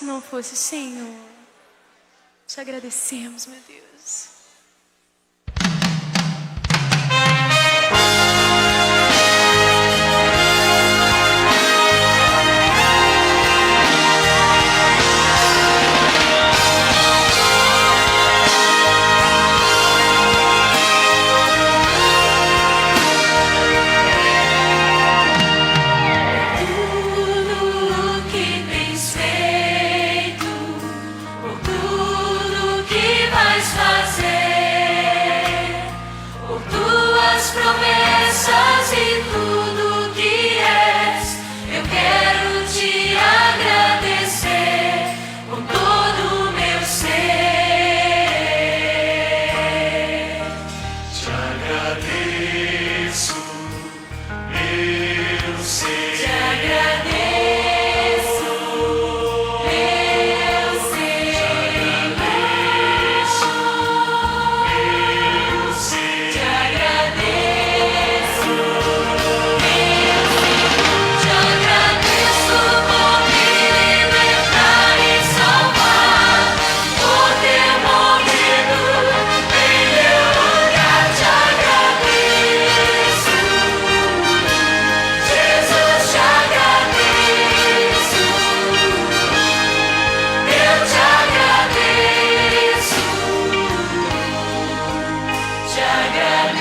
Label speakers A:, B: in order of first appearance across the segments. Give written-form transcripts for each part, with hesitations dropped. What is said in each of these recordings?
A: Se não fosse, Senhor, te agradecemos, meu Deus.
B: Promessas e tudo que és, eu quero te agradecer com todo o meu ser. Te agradeço, meu ser. Te agradeço, meu ser. Te agradeço, te agradeço por me libertar e salvar, por ter morrido em meu lugar. Te agradeço, Jesus, te agradeço, eu te agradeço, te agradeço.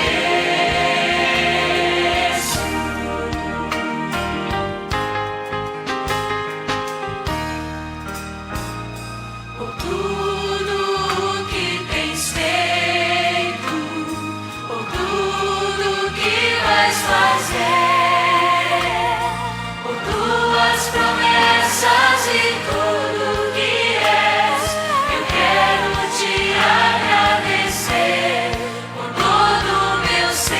B: Por tudo o que tens feito, por tudo que vais fazer, por tuas promessas e tudo que és, eu quero te agradecer com todo o meu ser.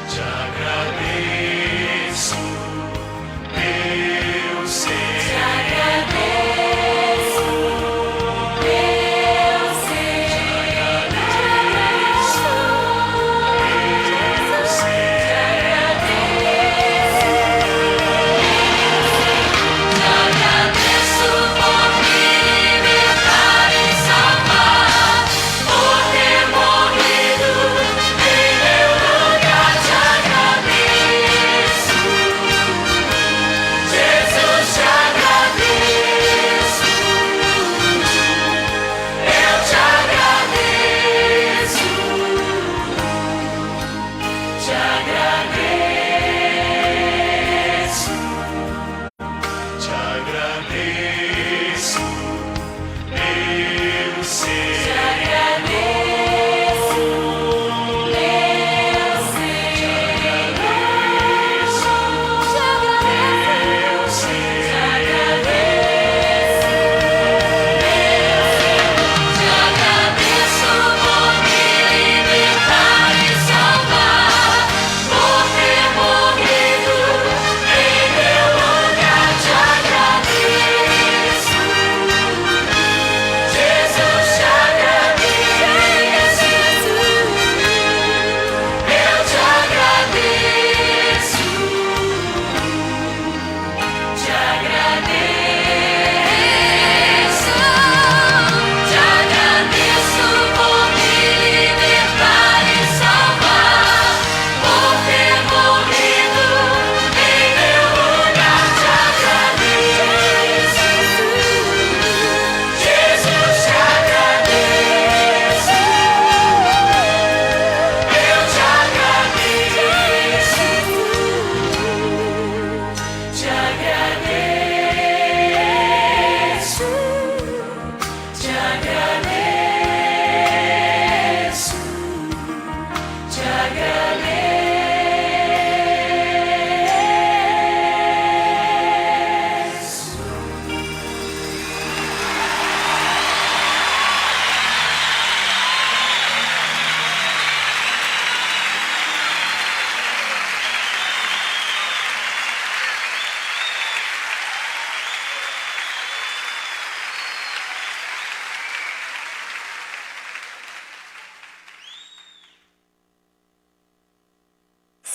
B: Te agradeço, meu ser. Te agradeço, meu ser. Te agradeço, meu ser. Te agradeço, te agradeço por me libertar e salvar, por ter morrido em meu lugar. Te agradeço, Jesus, te agradeço, eu te agradeço, te agradeço, te agradeço, meu ser. Te agradeço, meu ser. Te agradeço, meu ser. Te agradeço, te agradeço por me libertar e salvar, por ter morrido em meu lugar. Te agradeço, Jesus, te agradeço, eu te agradeço, te agradeço, te agradeço por me libertar e salvar, por ter morrido em meu lugar. Te agradeço, Jesus, te agradeço, eu te agradeço, te agradeço, te agradeço, te agradeço.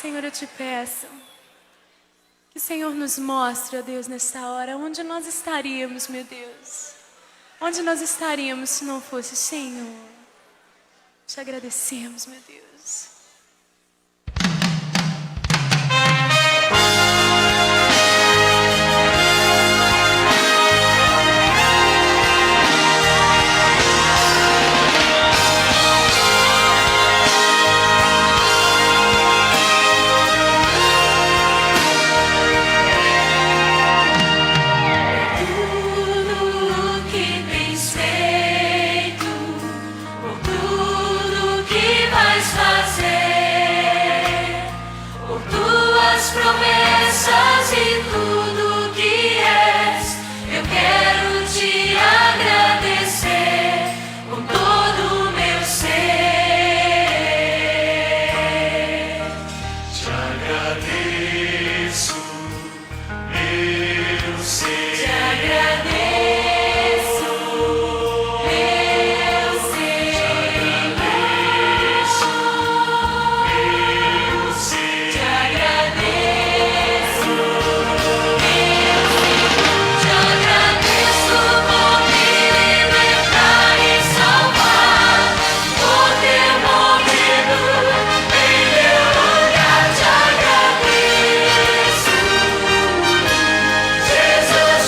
A: Senhor, eu te peço Que o Senhor nos mostre, ó Deus, nesta hora, onde nós estaríamos, meu Deus. Onde nós estaríamos se não fosse o Senhor. Te agradecemos, meu Deus.
B: Promessas e tudo que és, eu quero te agradecer com todo o meu ser. Te agradeço, meu ser. Te agradeço, meu ser. Te agradeço, te agradeço por me libertar e salvar, por ter morrido em meu lugar. Te agradeço, Jesus.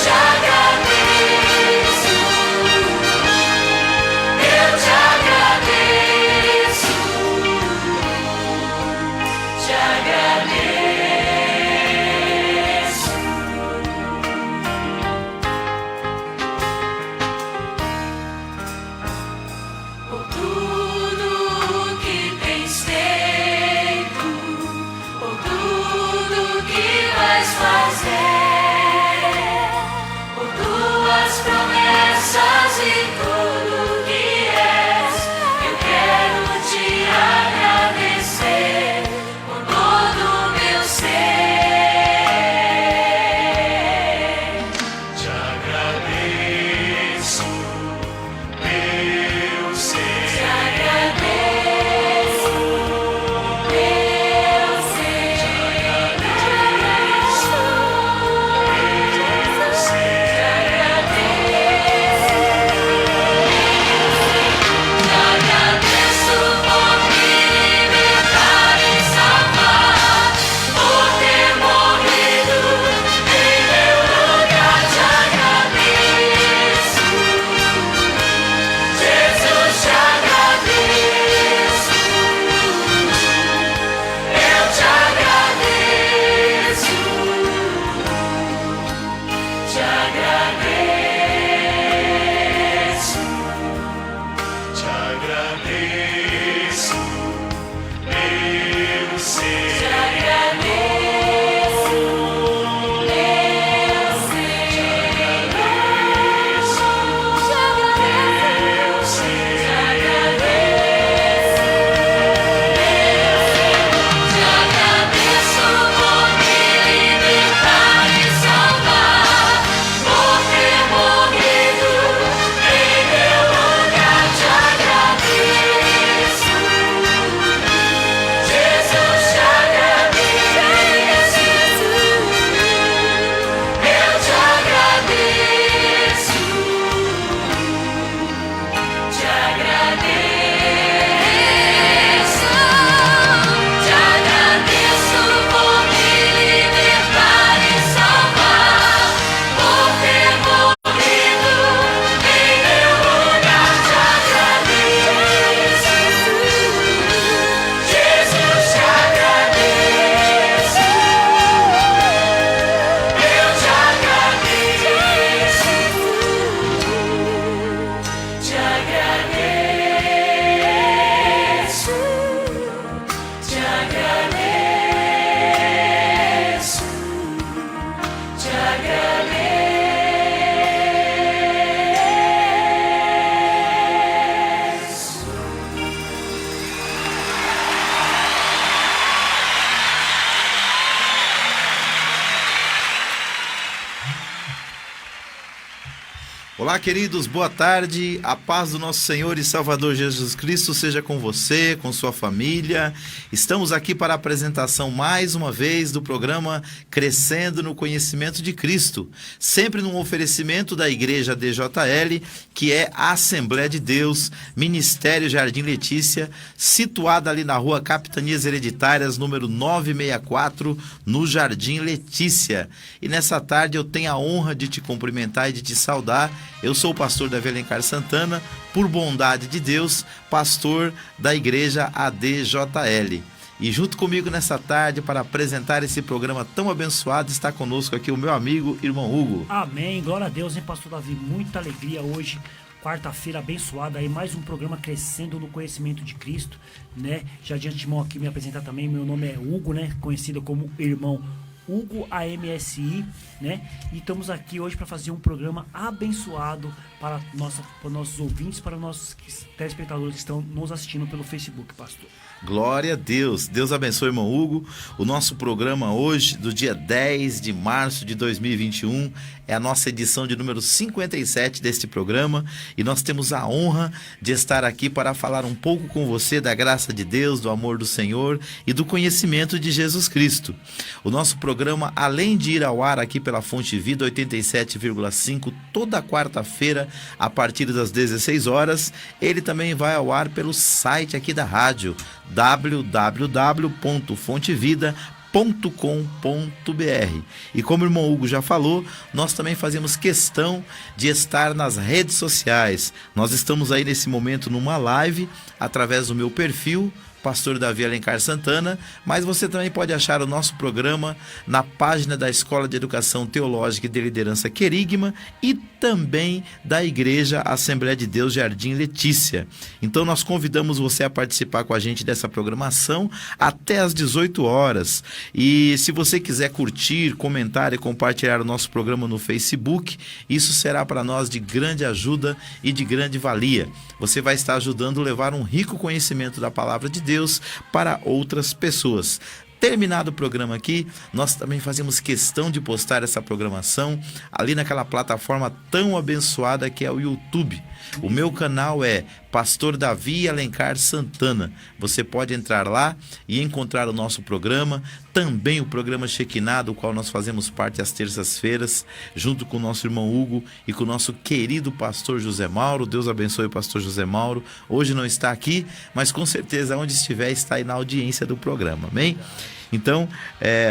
C: Olá, queridos, boa tarde. A paz do nosso Senhor e Salvador Jesus Cristo seja com você, com sua família. Estamos aqui para a apresentação mais uma vez do programa Crescendo no Conhecimento de Cristo, sempre num oferecimento da Igreja DJL, que é a Assembleia de Deus, Ministério Jardim Letícia, situada ali na rua Capitanias Hereditárias, número 964, no Jardim Letícia. E nessa tarde eu tenho a honra de te cumprimentar e de te saudar. Eu sou o pastor Davi Alencar Santana, por bondade de Deus, pastor da Igreja ADJL. E junto comigo nessa tarde, para apresentar esse programa tão abençoado, está conosco aqui o meu amigo, irmão Hugo.
D: Amém, glória a Deus, hein, pastor Davi? Muita alegria hoje, quarta-feira abençoada, aí mais um programa Crescendo no Conhecimento de Cristo, né? Já de antemão aqui me apresentar também, meu nome é Hugo, né? Conhecido como irmão Hugo AMSI, né? E estamos aqui hoje para fazer um programa abençoado para nossos ouvintes, para nossos telespectadores que estão nos assistindo pelo Facebook, pastor.
C: Glória a Deus. Deus abençoe, irmão Hugo. O nosso programa hoje, do dia 10 de março de 2021, é a nossa edição de número 57 deste programa, e nós temos a honra de estar aqui para falar um pouco com você da graça de Deus, do amor do Senhor e do conhecimento de Jesus Cristo. O nosso programa, além de ir ao ar aqui pela Fonte Vida 87,5 toda quarta-feira a partir das 16 horas, ele também vai ao ar pelo site aqui da rádio, www.fontevida.com.br. E como o irmão Hugo já falou, nós também fazemos questão de estar nas redes sociais. Nós estamos aí nesse momento numa live através do meu perfil, pastor Davi Alencar Santana, mas você também pode achar o nosso programa na página da Escola de Educação Teológica e de Liderança Querigma e também da Igreja Assembleia de Deus Jardim Letícia. Então nós convidamos você a participar com a gente dessa programação até às 18 horas. E se você quiser curtir, comentar e compartilhar o nosso programa no Facebook, isso será para nós de grande ajuda e de grande valia. Você vai estar ajudando a levar um rico conhecimento da palavra de Deus para outras pessoas. Terminado o programa aqui, nós também fazemos questão de postar essa programação ali naquela plataforma tão abençoada que é o YouTube. O meu canal é Pastor Davi Alencar Santana. Você pode entrar lá e encontrar o nosso programa, também o programa Shekinah, do qual nós fazemos parte às terças-feiras, junto com o nosso irmão Hugo e com o nosso querido pastor José Mauro. Deus abençoe o pastor José Mauro. Hoje não está aqui, mas com certeza onde estiver está aí na audiência do programa, amém? Então,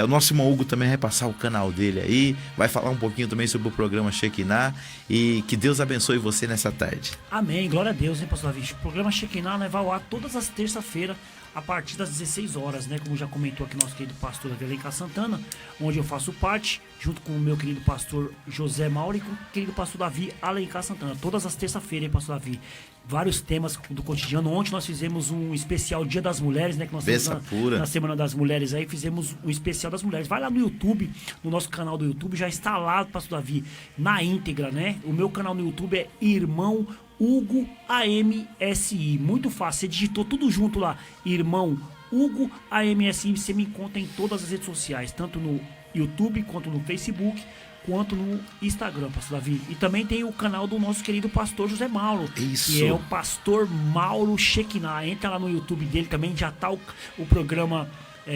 C: o nosso irmão Hugo também vai passar o canal dele aí, vai falar um pouquinho também sobre o programa Shekinah, e que Deus abençoe você nessa tarde.
D: Amém, glória a Deus, hein, pastor Davi? O programa Shekinah, né, vai ao ar todas as terças-feiras, a partir das 16 horas, né? Como já comentou aqui nosso querido pastor Davi Alencar Santana, onde eu faço parte, junto com o meu querido pastor José Mauro e com o querido pastor Davi Alencar Santana. Todas as terças-feiras, hein, pastor Davi? Vários temas do cotidiano. Ontem nós fizemos um especial Dia das Mulheres, né? Que nós temos na Semana das Mulheres aí, fizemos um especial das mulheres. Vai lá no YouTube, no nosso canal do YouTube, já está lá, pastor Davi, na íntegra, né? O meu canal no YouTube é Irmão Hugo AMSI. Muito fácil, você digitou tudo junto lá, Irmão Hugo AMSI, você me encontra em todas as redes sociais, tanto no YouTube, quanto no Facebook, quanto no Instagram, pastor Davi. E também tem o canal do nosso querido pastor José Mauro,
C: Isso.
D: que é o pastor Mauro Shekinah. Entra lá no YouTube dele também, já tá o programa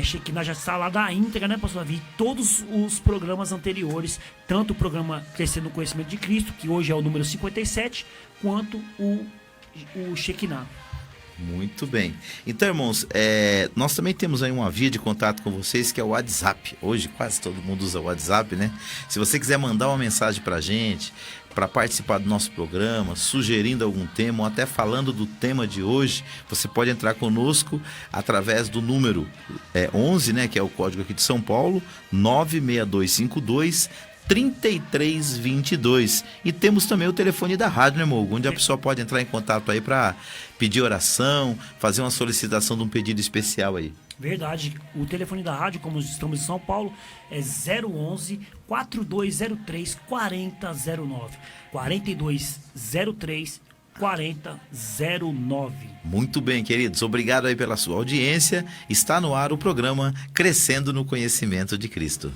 D: Shekinah, já está lá da íntegra, né, pastor Davi? Todos os programas anteriores, tanto o programa Crescendo no Conhecimento de Cristo, que hoje é o número 57, quanto o Shekinah.
C: Muito bem. Então, irmãos, nós também temos aí uma via de contato com vocês, que é o WhatsApp. Hoje quase todo mundo usa o WhatsApp, né? Se você quiser mandar uma mensagem pra gente, para participar do nosso programa, sugerindo algum tema ou até falando do tema de hoje, você pode entrar conosco através do número 11, né, que é o código aqui de São Paulo, 96252 3322. E temos também o telefone da rádio, né, Mogo? Onde a pessoa pode entrar em contato aí para pedir oração, fazer uma solicitação de um pedido especial aí.
D: Verdade. O telefone da rádio, como estamos em São Paulo, é 011 4203 4009. 4203 4009.
C: Muito bem, queridos. Obrigado aí pela sua audiência. Está no ar o programa Crescendo no Conhecimento de Cristo.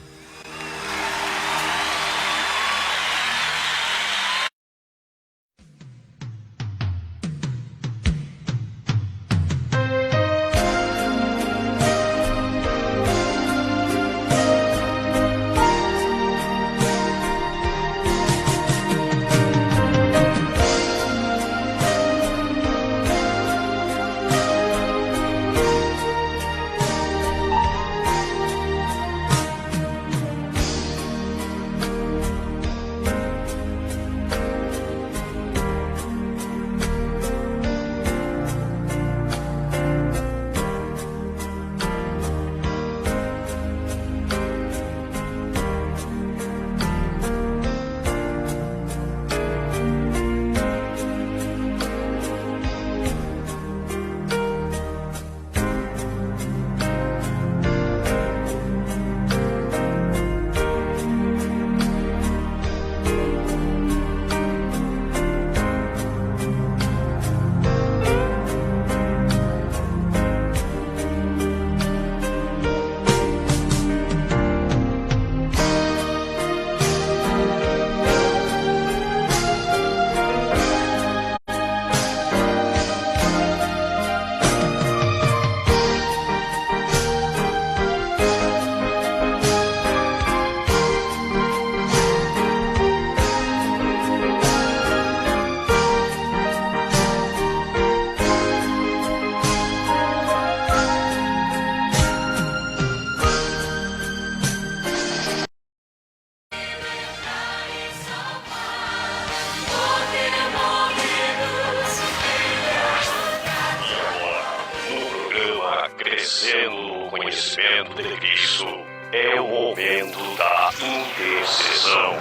E: crescendo no conhecimento de Cristo. É o momento da intercessão.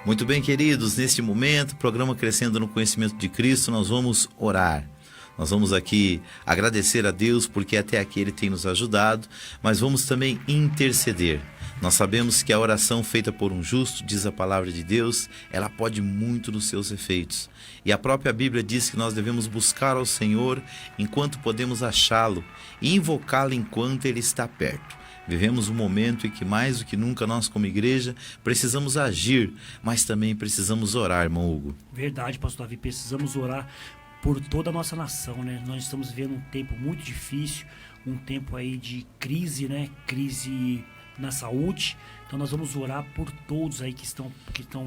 C: Muito bem, queridos, neste momento, programa Crescendo no Conhecimento de Cristo, nós vamos orar. Nós vamos aqui agradecer a Deus porque até aqui Ele tem nos ajudado, mas vamos também interceder. Nós sabemos que a oração feita por um justo, diz a palavra de Deus, ela pode muito nos seus efeitos. E a própria Bíblia diz que nós devemos buscar ao Senhor enquanto podemos achá-lo e invocá-lo enquanto Ele está perto. Vivemos um momento em que mais do que nunca nós como igreja precisamos agir, mas também precisamos orar, irmão Hugo.
D: Verdade, pastor Davi, precisamos orar por toda a nossa nação, né? Nós estamos vivendo um tempo muito difícil, um tempo aí de crise, né? Crise na saúde. Então nós vamos orar por todos aí que estão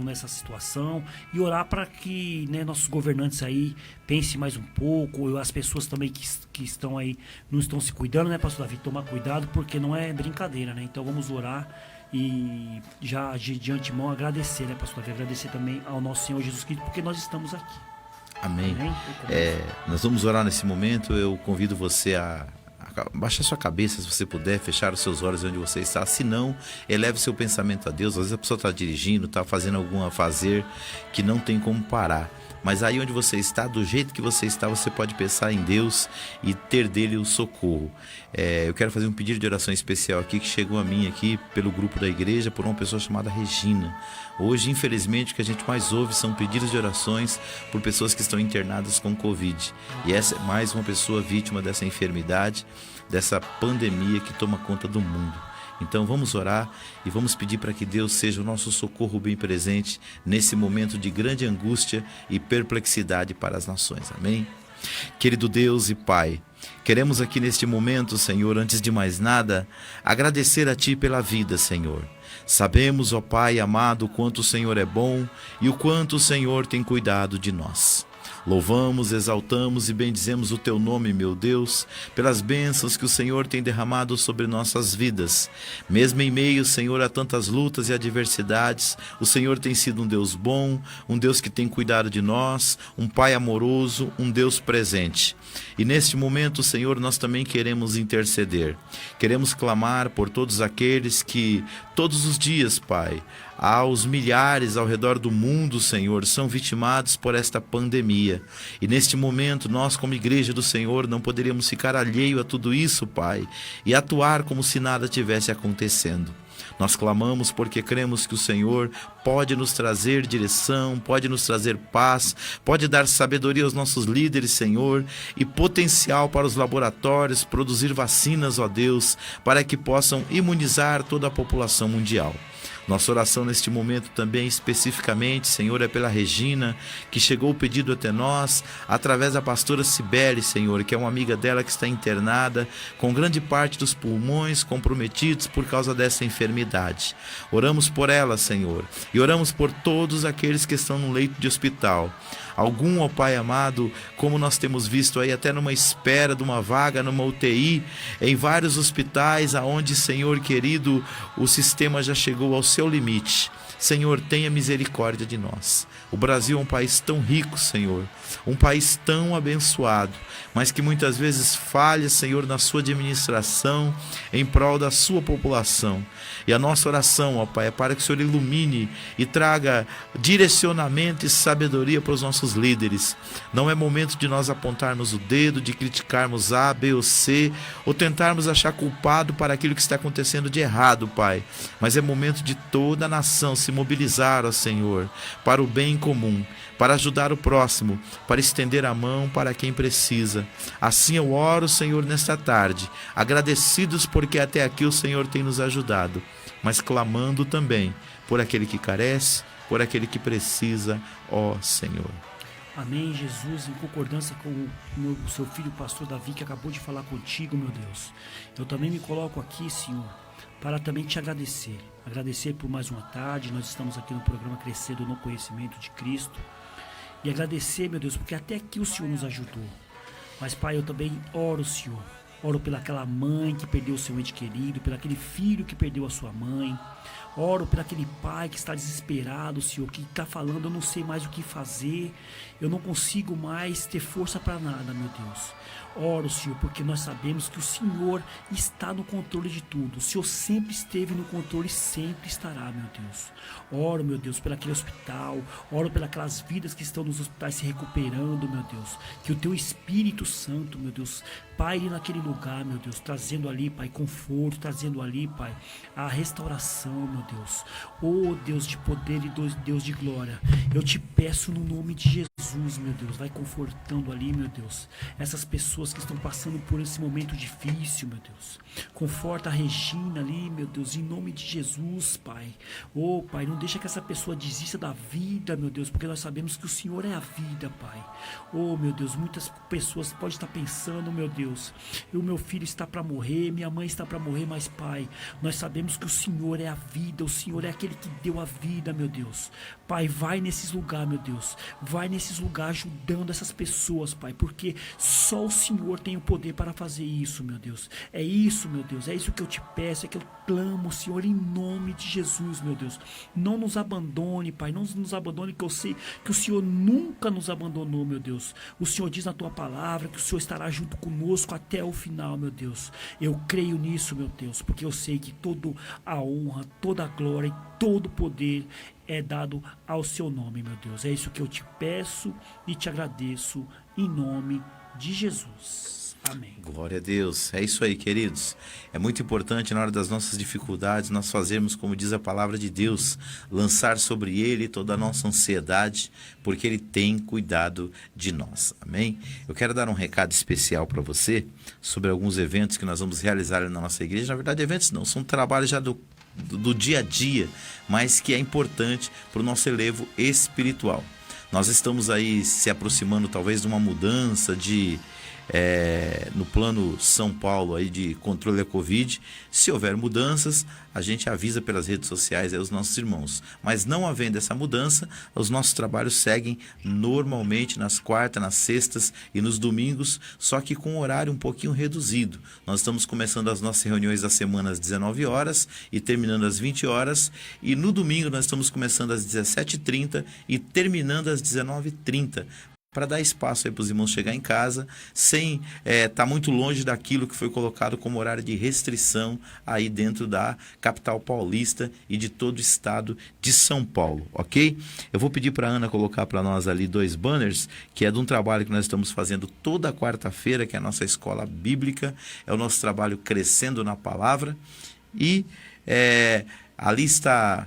D: nessa situação e orar para que, né, nossos governantes aí pensem mais um pouco, as pessoas também que estão aí não estão se cuidando, né, pastor Davi? Tomar cuidado porque não é brincadeira, né? Então vamos orar e já de antemão agradecer, né, pastor Davi? Agradecer também ao nosso Senhor Jesus Cristo porque nós estamos aqui.
C: Amém. Nós vamos orar nesse momento. Eu convido você a baixar sua cabeça, se você puder, fechar os seus olhos onde você está. Se não, eleve seu pensamento a Deus. Às vezes a pessoa está dirigindo, está fazendo algum fazer que não tem como parar. Mas aí onde você está, do jeito que você está, você pode pensar em Deus e ter dele o socorro. Eu quero fazer um pedido de oração especial aqui, que chegou a mim aqui pelo grupo da igreja, por uma pessoa chamada Regina. Hoje, infelizmente, o que a gente mais ouve são pedidos de orações por pessoas que estão internadas com Covid. E essa é mais uma pessoa vítima dessa enfermidade, dessa pandemia que toma conta do mundo. Então vamos orar e vamos pedir para que Deus seja o nosso socorro bem presente nesse momento de grande angústia e perplexidade para as nações. Amém? Querido Deus e Pai, queremos aqui neste momento, Senhor, antes de mais nada, agradecer a Ti pela vida, Senhor. Sabemos, ó Pai amado, o quanto o Senhor é bom e o quanto o Senhor tem cuidado de nós. Louvamos, exaltamos e bendizemos o Teu nome, meu Deus, pelas bênçãos que o Senhor tem derramado sobre nossas vidas. Mesmo em meio, Senhor, a tantas lutas e adversidades, o Senhor tem sido um Deus bom, um Deus que tem cuidado de nós, um Pai amoroso, um Deus presente. E neste momento, Senhor, nós também queremos interceder. Queremos clamar por todos aqueles que, todos os dias, Pai, aos milhares ao redor do mundo, Senhor, são vitimados por esta pandemia. E neste momento, nós como igreja do Senhor não poderíamos ficar alheio a tudo isso, Pai, e atuar como se nada tivesse acontecendo. Nós clamamos porque cremos que o Senhor pode nos trazer direção, pode nos trazer paz, pode dar sabedoria aos nossos líderes, Senhor, e potencial para os laboratórios produzir vacinas, ó Deus, para que possam imunizar toda a população mundial. Nossa oração neste momento também especificamente, Senhor, é pela Regina, que chegou o pedido até nós, através da pastora Cibele, Senhor, que é uma amiga dela que está internada, com grande parte dos pulmões comprometidos por causa dessa enfermidade. Oramos por ela, Senhor, e oramos por todos aqueles que estão no leito de hospital. Algum, ó Pai amado, como nós temos visto aí, até numa espera de uma vaga numa UTI, em vários hospitais, aonde, Senhor querido, o sistema já chegou ao seu limite. Senhor, tenha misericórdia de nós. O Brasil é um país tão rico, Senhor, um país tão abençoado, mas que muitas vezes falha, Senhor, na sua administração, em prol da sua população. E a nossa oração, ó Pai, é para que o Senhor ilumine e traga direcionamento e sabedoria para os nossos líderes. Não é momento de nós apontarmos o dedo, de criticarmos A, B ou C, ou tentarmos achar culpado para aquilo que está acontecendo de errado, Pai. Mas é momento de toda a nação se mobilizar, ó Senhor, para o bem comum, para ajudar o próximo, para estender a mão para quem precisa. Assim eu oro, Senhor, nesta tarde, agradecidos porque até aqui o Senhor tem nos ajudado, mas clamando também por aquele que carece, por aquele que precisa, ó Senhor.
D: Amém, Jesus, em concordância com o seu filho, o pastor Davi, que acabou de falar contigo, meu Deus. Eu também me coloco aqui, Senhor, para também te agradecer. Agradecer por mais uma tarde. Nós estamos aqui no programa Crescendo no Conhecimento de Cristo. E agradecer, meu Deus, porque até aqui o Senhor nos ajudou. Mas, Pai, eu também oro, Senhor. Oro pelaquela mãe que perdeu o seu ente querido, pelaquele filho que perdeu a sua mãe. Oro por aquele pai que está desesperado, Senhor, que está falando, eu não sei mais o que fazer, eu não consigo mais ter força para nada, meu Deus. Oro, Senhor, porque nós sabemos que o Senhor está no controle de tudo. O Senhor sempre esteve no controle e sempre estará, meu Deus. Oro, meu Deus, por aquele hospital. Oro pelas vidas que estão nos hospitais se recuperando, meu Deus. Que o Teu Espírito Santo, meu Deus, paire naquele lugar, meu Deus, trazendo ali, Pai, conforto, trazendo ali, Pai, a restauração, meu Deus. Oh, Deus de poder e Deus de glória, eu te peço no nome de Jesus, meu Deus, vai confortando ali, meu Deus, essas pessoas que estão passando por esse momento difícil, meu Deus. Conforta a Regina ali, meu Deus, em nome de Jesus, Pai. Oh, Pai, não deixa que essa pessoa desista da vida, meu Deus, porque nós sabemos que o Senhor é a vida, Pai. Oh, meu Deus, muitas pessoas podem estar pensando, meu Deus, o meu filho está para morrer, minha mãe está para morrer, mas, Pai, nós sabemos que o Senhor é a vida, o Senhor é aquele que deu a vida, meu Deus. Pai, vai nesses lugares, meu Deus, vai nesses lugares ajudando essas pessoas, Pai, porque só o Senhor tem o poder para fazer isso, meu Deus. É isso, meu Deus, é isso que eu te peço, é que eu clamo, Senhor, em nome de Jesus, meu Deus. Não nos abandone, Pai, não nos abandone, que eu sei que o Senhor nunca nos abandonou, meu Deus. O Senhor diz na tua palavra que o Senhor estará junto conosco até o final, meu Deus. Eu creio nisso, meu Deus, porque eu sei que toda a honra, toda a glória e todo o poder é dado ao seu nome, meu Deus. É isso que eu te peço e te agradeço em nome de Jesus. Amém.
C: Glória a Deus. É isso aí, queridos. É muito importante na hora das nossas dificuldades nós fazermos, como diz a palavra de Deus, lançar sobre Ele toda a nossa ansiedade, porque Ele tem cuidado de nós. Amém? Eu quero dar um recado especial para você sobre alguns eventos que nós vamos realizar na nossa igreja. Na verdade, eventos não, são trabalhos já do dia a dia, mas que é importante para o nosso elevo espiritual. Nós estamos aí se aproximando talvez de uma mudança no plano São Paulo aí de controle da Covid. Se houver mudanças, a gente avisa pelas redes sociais aí os nossos irmãos. Mas não havendo essa mudança, os nossos trabalhos seguem normalmente nas quartas, nas sextas e nos domingos, só que com um horário um pouquinho reduzido. Nós estamos começando as nossas reuniões da semana às 19 horas e terminando às 20 horas. E no domingo nós estamos começando às 17h30 e terminando às 19h30. Para dar espaço para os irmãos chegar em casa, sem estar muito longe daquilo que foi colocado como horário de restrição aí dentro da capital paulista e de todo o estado de São Paulo, ok? Eu vou pedir para a Ana colocar para nós ali 2 banners, que é de um trabalho que nós estamos fazendo toda quarta-feira, que é a nossa escola bíblica, é o nosso trabalho Crescendo na Palavra, e ali está...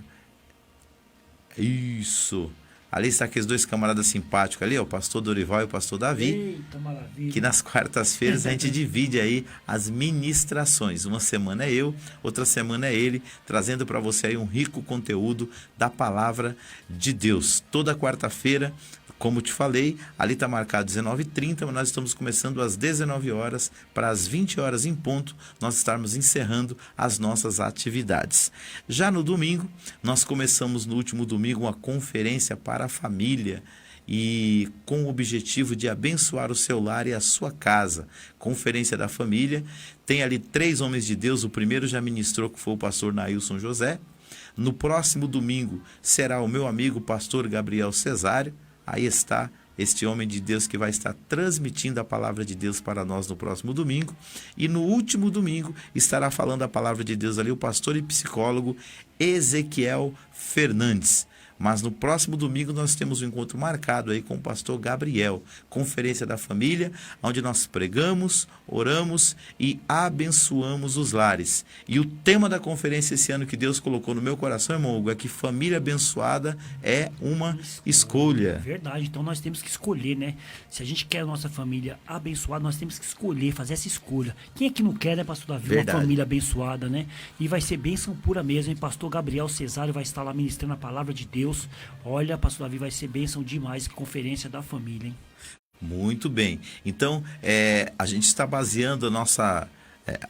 C: Isso... Ali está aqueles 2 camaradas simpáticos ali, ó, o pastor Dorival e o pastor Davi.
D: Eita, maravilha.
C: Que nas quartas-feiras a gente divide aí as ministrações. Uma semana é eu, outra semana é ele, trazendo para você aí um rico conteúdo da palavra de Deus. Toda quarta-feira, como te falei, ali está marcado 19h30, mas nós estamos começando às 19 horas, para às 20 horas em ponto, nós estarmos encerrando as nossas atividades. Já no domingo, nós começamos no último domingo uma conferência para a família, e com o objetivo de abençoar o seu lar e a sua casa. Conferência da família, tem ali 3 homens de Deus, o primeiro já ministrou, que foi o pastor Nailson José. No próximo domingo será o meu amigo pastor Gabriel Cesário. Aí está este homem de Deus que vai estar transmitindo a palavra de Deus para nós no próximo domingo. E no último domingo estará falando a palavra de Deus ali o pastor e psicólogo Ezequiel Fernandes. Mas no próximo domingo nós temos um encontro marcado aí com o pastor Gabriel, conferência da família, onde nós pregamos, oramos e abençoamos os lares. E o tema da conferência esse ano que Deus colocou no meu coração, irmão Hugo, é que família abençoada é uma escolha.
D: Verdade, então nós temos que escolher, né? Se a gente quer a nossa família abençoada, nós temos que escolher, fazer essa escolha. Quem é que não quer, né, pastor Davi?
C: Verdade.
D: Uma família abençoada, né? E vai ser bênção pura mesmo, hein? Pastor Gabriel Cesário vai estar lá ministrando a palavra de Deus. Olha, pastor Davi, vai ser bênção demais, conferência da família, hein?
C: Muito bem. Então, a gente está baseando a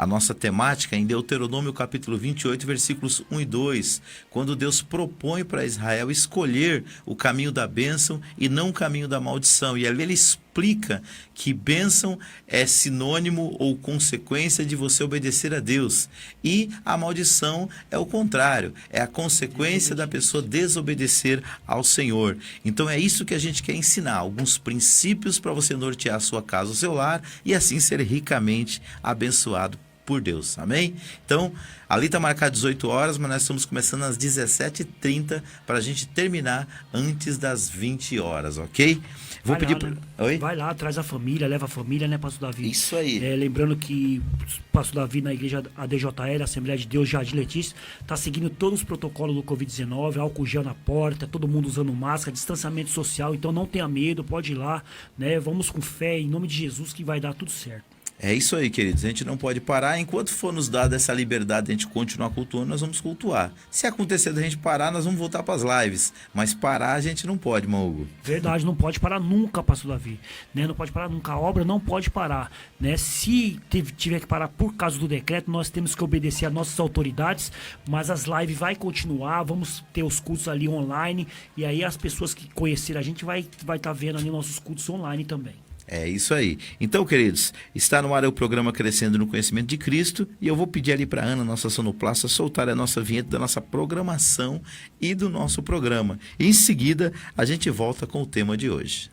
C: nossa temática em Deuteronômio capítulo 28, versículos 1 e 2, quando Deus propõe para Israel escolher o caminho da bênção e não o caminho da maldição. E ali ele expõe explica que bênção é sinônimo ou consequência de você obedecer a Deus. E a maldição é o contrário, é a consequência da pessoa desobedecer ao Senhor. Então é isso que a gente quer ensinar, alguns princípios para você nortear a sua casa, o seu lar, e assim ser ricamente abençoado por Deus, amém? Então, ali está marcado 18 horas, mas nós estamos começando às 17h30 para a gente terminar antes das 20 horas, ok? Vou pedir para... Oi?
D: Vai lá, traz a família, leva a família, né, pastor Davi?
C: Isso aí.
D: Lembrando que o pastor Davi na igreja ADJL, Assembleia de Deus, Jardim Letícia, está seguindo todos os protocolos do Covid-19, álcool gel na porta, todo mundo usando máscara, distanciamento social, então não tenha medo, pode ir lá, né? Vamos com fé, em nome de Jesus, que vai dar tudo certo.
C: É isso aí, queridos. A gente não pode parar. Enquanto for nos dada essa liberdade de a gente continuar cultuando, nós vamos cultuar. Se acontecer da gente parar, nós vamos voltar para as lives. Mas parar a gente não pode, irmão Hugo.
D: Verdade, não pode parar nunca, pastor Davi. Né? Não pode parar nunca. A obra não pode parar. Né? Se tiver que parar por causa do decreto, nós temos que obedecer às nossas autoridades. Mas as lives vai continuar. Vamos ter os cultos ali online. E aí as pessoas que conheceram a gente vai estar vendo ali nossos cultos online também.
C: É isso aí. Então, queridos, está no ar o programa Crescendo no Conhecimento de Cristo, e eu vou pedir ali para a Ana, nossa sonoplasta, soltar a nossa vinheta da nossa programação e do nosso programa. E em seguida, a gente volta com o tema de hoje.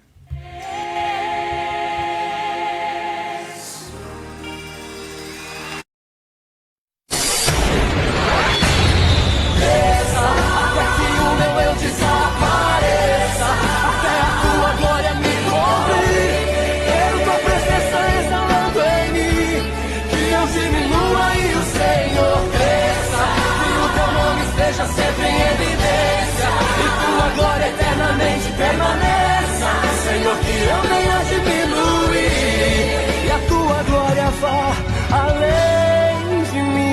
B: Sempre em evidência, e tua glória eternamente permaneça, Senhor, que eu venha diminuir e a tua glória vá além de mim.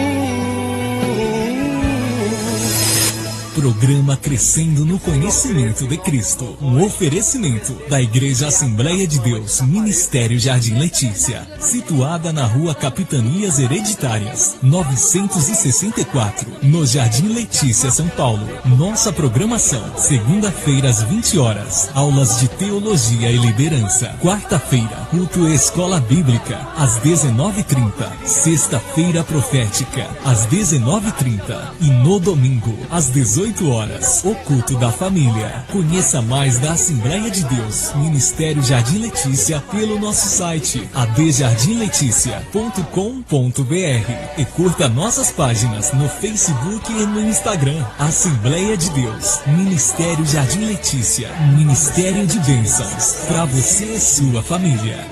F: Programa Crescendo no Conhecimento de Cristo. Um oferecimento da Igreja Assembleia de Deus, Ministério Jardim Letícia, situada na Rua Capitanias Hereditárias, 964, no Jardim Letícia, São Paulo. Nossa programação: segunda-feira às 20 horas, aulas de teologia e liderança. Quarta-feira, culto Escola Bíblica, às 19h30. Sexta-feira profética, às 19h30. E no domingo, às 18 horas, o culto da família. Conheça mais da Assembleia de Deus, Ministério Jardim Letícia, pelo nosso site adjardimleticia.com.br e curta nossas páginas no Facebook e no Instagram. Assembleia de Deus, Ministério Jardim Letícia, Ministério de Bênçãos para você e sua família.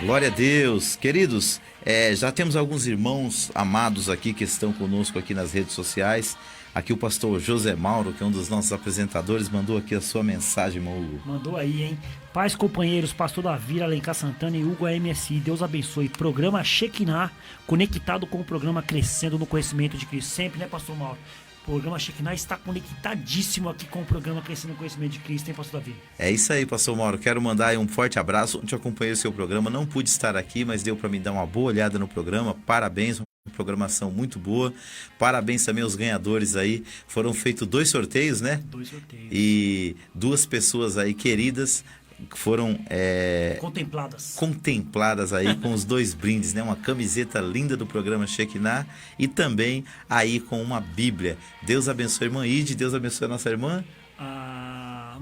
C: Glória a Deus. Queridos, já temos alguns irmãos amados aqui que estão conosco aqui nas redes sociais. Aqui o pastor José Mauro, que é um dos nossos apresentadores, mandou aqui a sua mensagem, irmão Hugo.
D: Mandou aí, hein? Paz, companheiros, pastor Davi, Alencar Santana e Hugo AMSI. Deus abençoe. Programa Shekinah, conectado com o programa Crescendo no Conhecimento de Cristo. Sempre, né, pastor Mauro? O programa Shekinah está conectadíssimo aqui com o programa Crescendo no Conhecimento de Cristo, hein, pastor Davi? É
C: isso aí, pastor Mauro. Quero mandar aí um forte abraço. Ontem eu acompanhei o seu programa, não pude estar aqui, mas deu para me dar uma boa olhada no programa. Parabéns, uma programação muito boa. Parabéns também aos ganhadores aí. Foram feitos 2 sorteios, né? 2 sorteios. E 2 pessoas aí queridas foram contempladas aí com os 2 brindes, né? Uma camiseta linda do programa Shekinah e também aí com uma Bíblia. Deus abençoe a irmã Ide, Deus abençoe a nossa irmã.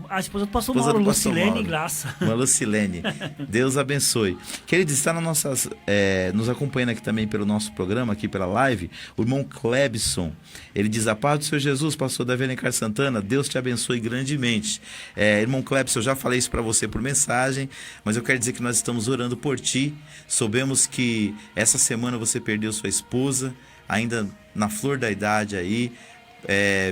D: A esposa do pastor Mauro, Lucilene Graça.
C: Uma Lucilene. Deus abençoe. Queridos, está nos acompanhando aqui também pelo nosso programa, aqui pela live, o irmão Clebson. Ele diz: a paz do Senhor Jesus, pastor Davi Alencar Santana, Deus te abençoe grandemente. Irmão Clebson, eu já falei isso para você por mensagem, mas eu quero dizer que nós estamos orando por ti. Soubemos que essa semana você perdeu sua esposa, ainda na flor da idade aí,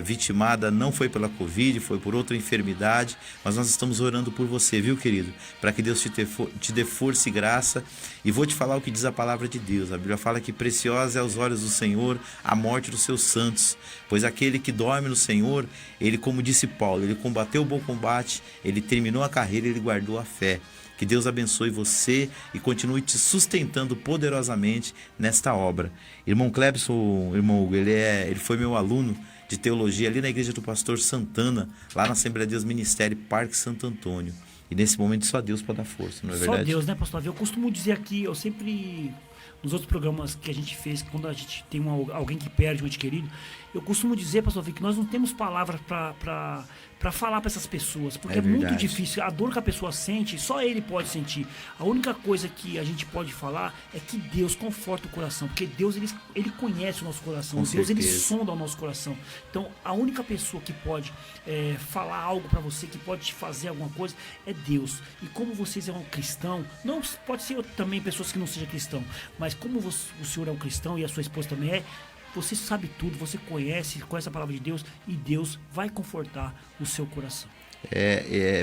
C: vitimada, não foi pela Covid, foi por outra enfermidade, mas nós estamos orando por você, viu, querido? Para que Deus te dê força e graça. E vou te falar o que diz a palavra de Deus. A Bíblia fala que preciosa é aos olhos do Senhor a morte dos seus santos, pois aquele que dorme no Senhor, ele, como disse Paulo, ele combateu o bom combate, ele terminou a carreira, ele guardou a fé. Que Deus abençoe você e continue te sustentando poderosamente nesta obra. Irmão Clebson, irmão Hugo, ele foi meu aluno de teologia ali na igreja do pastor Santana, lá na Assembleia de Deus Ministério, Parque Santo Antônio. E nesse momento só Deus pode dar força, não é verdade?
D: Só Deus, né, pastor Davi? Eu costumo dizer aqui, eu sempre, nos outros programas que a gente fez, quando a gente tem alguém que perde um ente querido, eu costumo dizer, pastor Davi, que nós não temos palavras para falar para essas pessoas, porque é muito difícil. A dor que a pessoa sente, só ele pode sentir. A única coisa que a gente pode falar é que Deus conforta o coração, porque Deus, ele conhece o nosso coração,
C: Com
D: Deus, ele
C: certeza.
D: sonda o nosso coração. Então, a única pessoa que pode falar algo para você, que pode te fazer alguma coisa, é Deus. E como vocês são um cristão, não pode ser também pessoas que não sejam cristão, mas como o senhor é um cristão e a sua esposa também é, você sabe tudo, você conhece a palavra de Deus e Deus vai confortar o seu coração.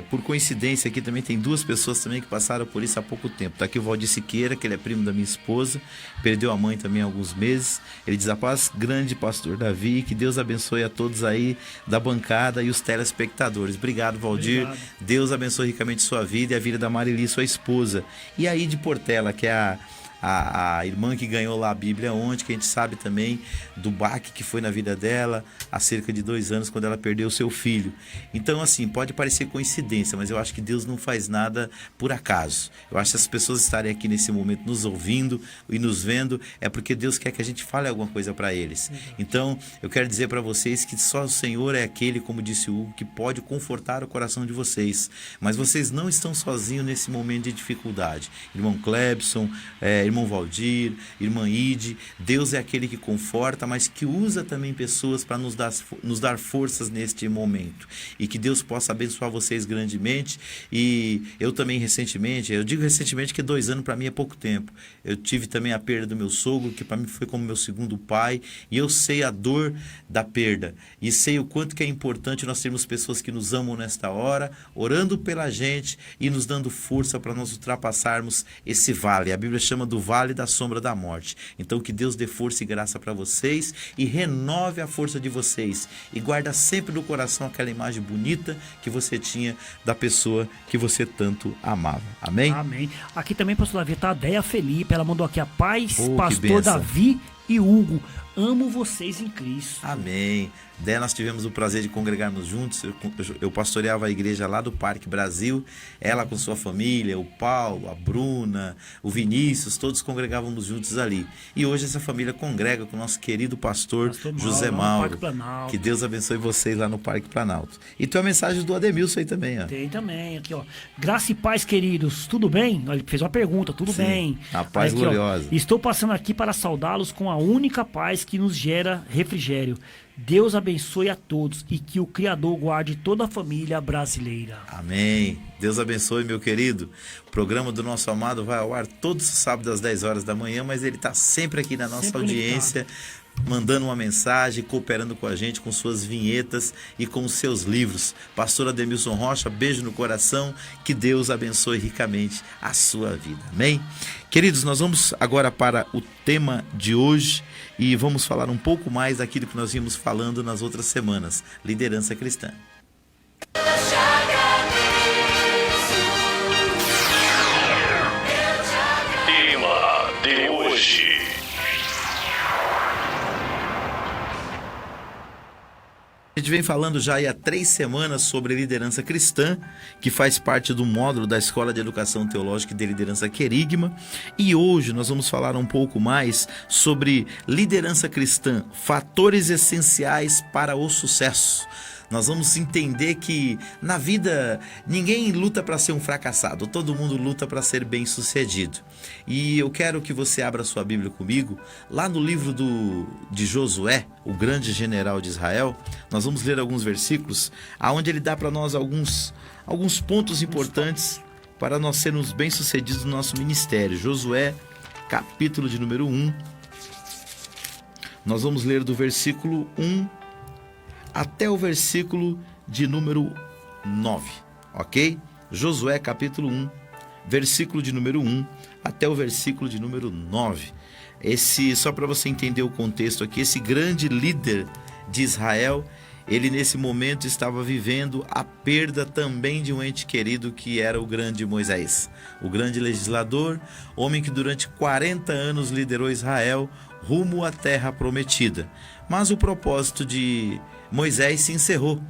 C: Por coincidência aqui também tem duas pessoas também que passaram por isso há pouco tempo. Está aqui o Valdir Siqueira, que ele é primo da minha esposa, perdeu a mãe também há alguns meses. Ele diz: a paz grande, pastor Davi, que Deus abençoe a todos aí da bancada e os telespectadores. Obrigado, Valdir.
D: Obrigado.
C: Deus abençoe ricamente sua vida e a vida da Marili, sua esposa. E aí de Portela, que é a irmã que ganhou lá a Bíblia ontem, que a gente sabe também do baque que foi na vida dela há cerca de 2 anos, quando ela perdeu o seu filho. Então, assim, pode parecer coincidência, mas eu acho que Deus não faz nada por acaso. Eu acho que as pessoas estarem aqui nesse momento nos ouvindo e nos vendo, é porque Deus quer que a gente fale alguma coisa para eles. Então, eu quero dizer para vocês que só o Senhor é aquele, como disse o Hugo, que pode confortar o coração de vocês. Mas vocês não estão sozinhos nesse momento de dificuldade. Irmão Clebson, irmão Valdir, irmã Ide, Deus é aquele que conforta, mas que usa também pessoas para nos dar forças neste momento. E que Deus possa abençoar vocês grandemente. E eu também recentemente, eu digo recentemente que 2 anos para mim é pouco tempo. Eu tive também a perda do meu sogro, que para mim foi como meu segundo pai, e eu sei a dor da perda. E sei o quanto que é importante nós termos pessoas que nos amam nesta hora, orando pela gente e nos dando força para nós ultrapassarmos esse vale. A Bíblia chama do vale da sombra da morte. Então que Deus dê força e graça para vocês e renove a força de vocês. E guarda sempre no coração aquela imagem bonita que você tinha da pessoa que você tanto amava. Amém?
D: Amém. Aqui também, pastor Davi, tá a Deia Felipe, ela mandou aqui a paz,
C: Oh, que
D: pastor
C: bênção.
D: Davi e Hugo. Amo vocês em Cristo.
C: Amém. Daí nós tivemos o prazer de congregarmos juntos. Eu pastoreava a igreja lá do Parque Brasil. Ela com sua família, o Paulo, a Bruna, o Vinícius, todos congregávamos juntos ali. E hoje essa família congrega com o nosso querido pastor José
D: Lá no
C: Mauro.
D: Parque Planalto.
C: Que Deus abençoe vocês lá no Parque Planalto. E tem a mensagem do Ademilson aí também, ó.
D: Tem também, aqui ó. Graça e paz, queridos. Tudo bem? Ele fez uma pergunta, tudo
C: Sim,
D: bem?
C: a paz
D: Aqui, ó,
C: gloriosa.
D: estou passando aqui para saudá-los com a única paz que nos gera refrigério. Deus abençoe a todos e que o Criador guarde toda a família brasileira.
C: Amém. Deus abençoe, meu querido. O programa do nosso amado vai ao ar todos os sábados às 10 horas da manhã, mas ele está sempre aqui na nossa
D: Sempre
C: audiência, mandando uma mensagem, cooperando com a gente, com suas vinhetas e com os seus livros. Pastor Ademilson Rocha, beijo no coração, que Deus abençoe ricamente a sua vida. Amém? Queridos, nós vamos agora para o tema de hoje e vamos falar um pouco mais daquilo que nós vimos falando nas outras semanas, liderança cristã.
E: Tema de hoje.
C: A gente vem falando já há 3 semanas sobre liderança cristã, que faz parte do módulo da Escola de Educação Teológica e de Liderança Querigma. E hoje nós vamos falar um pouco mais sobre liderança cristã, fatores essenciais para o sucesso. Nós vamos entender que na vida ninguém luta para ser um fracassado, todo mundo luta para ser bem-sucedido. E eu quero que você abra sua Bíblia comigo, lá no livro de Josué, o grande general de Israel. Nós vamos ler alguns versículos, onde ele dá para nós alguns pontos importantes para nós sermos bem-sucedidos no nosso ministério. Josué, capítulo de número 1. Nós vamos ler do versículo 1 até o versículo de número 9, ok? Josué capítulo 1, versículo de número 1 até o versículo de número 9. Só para você entender o contexto aqui, esse grande líder de Israel, ele nesse momento estava vivendo a perda também de um ente querido que era o grande Moisés, o grande legislador, homem que durante 40 anos liderou Israel rumo à terra prometida. Mas o propósito de Moisés se encerrou,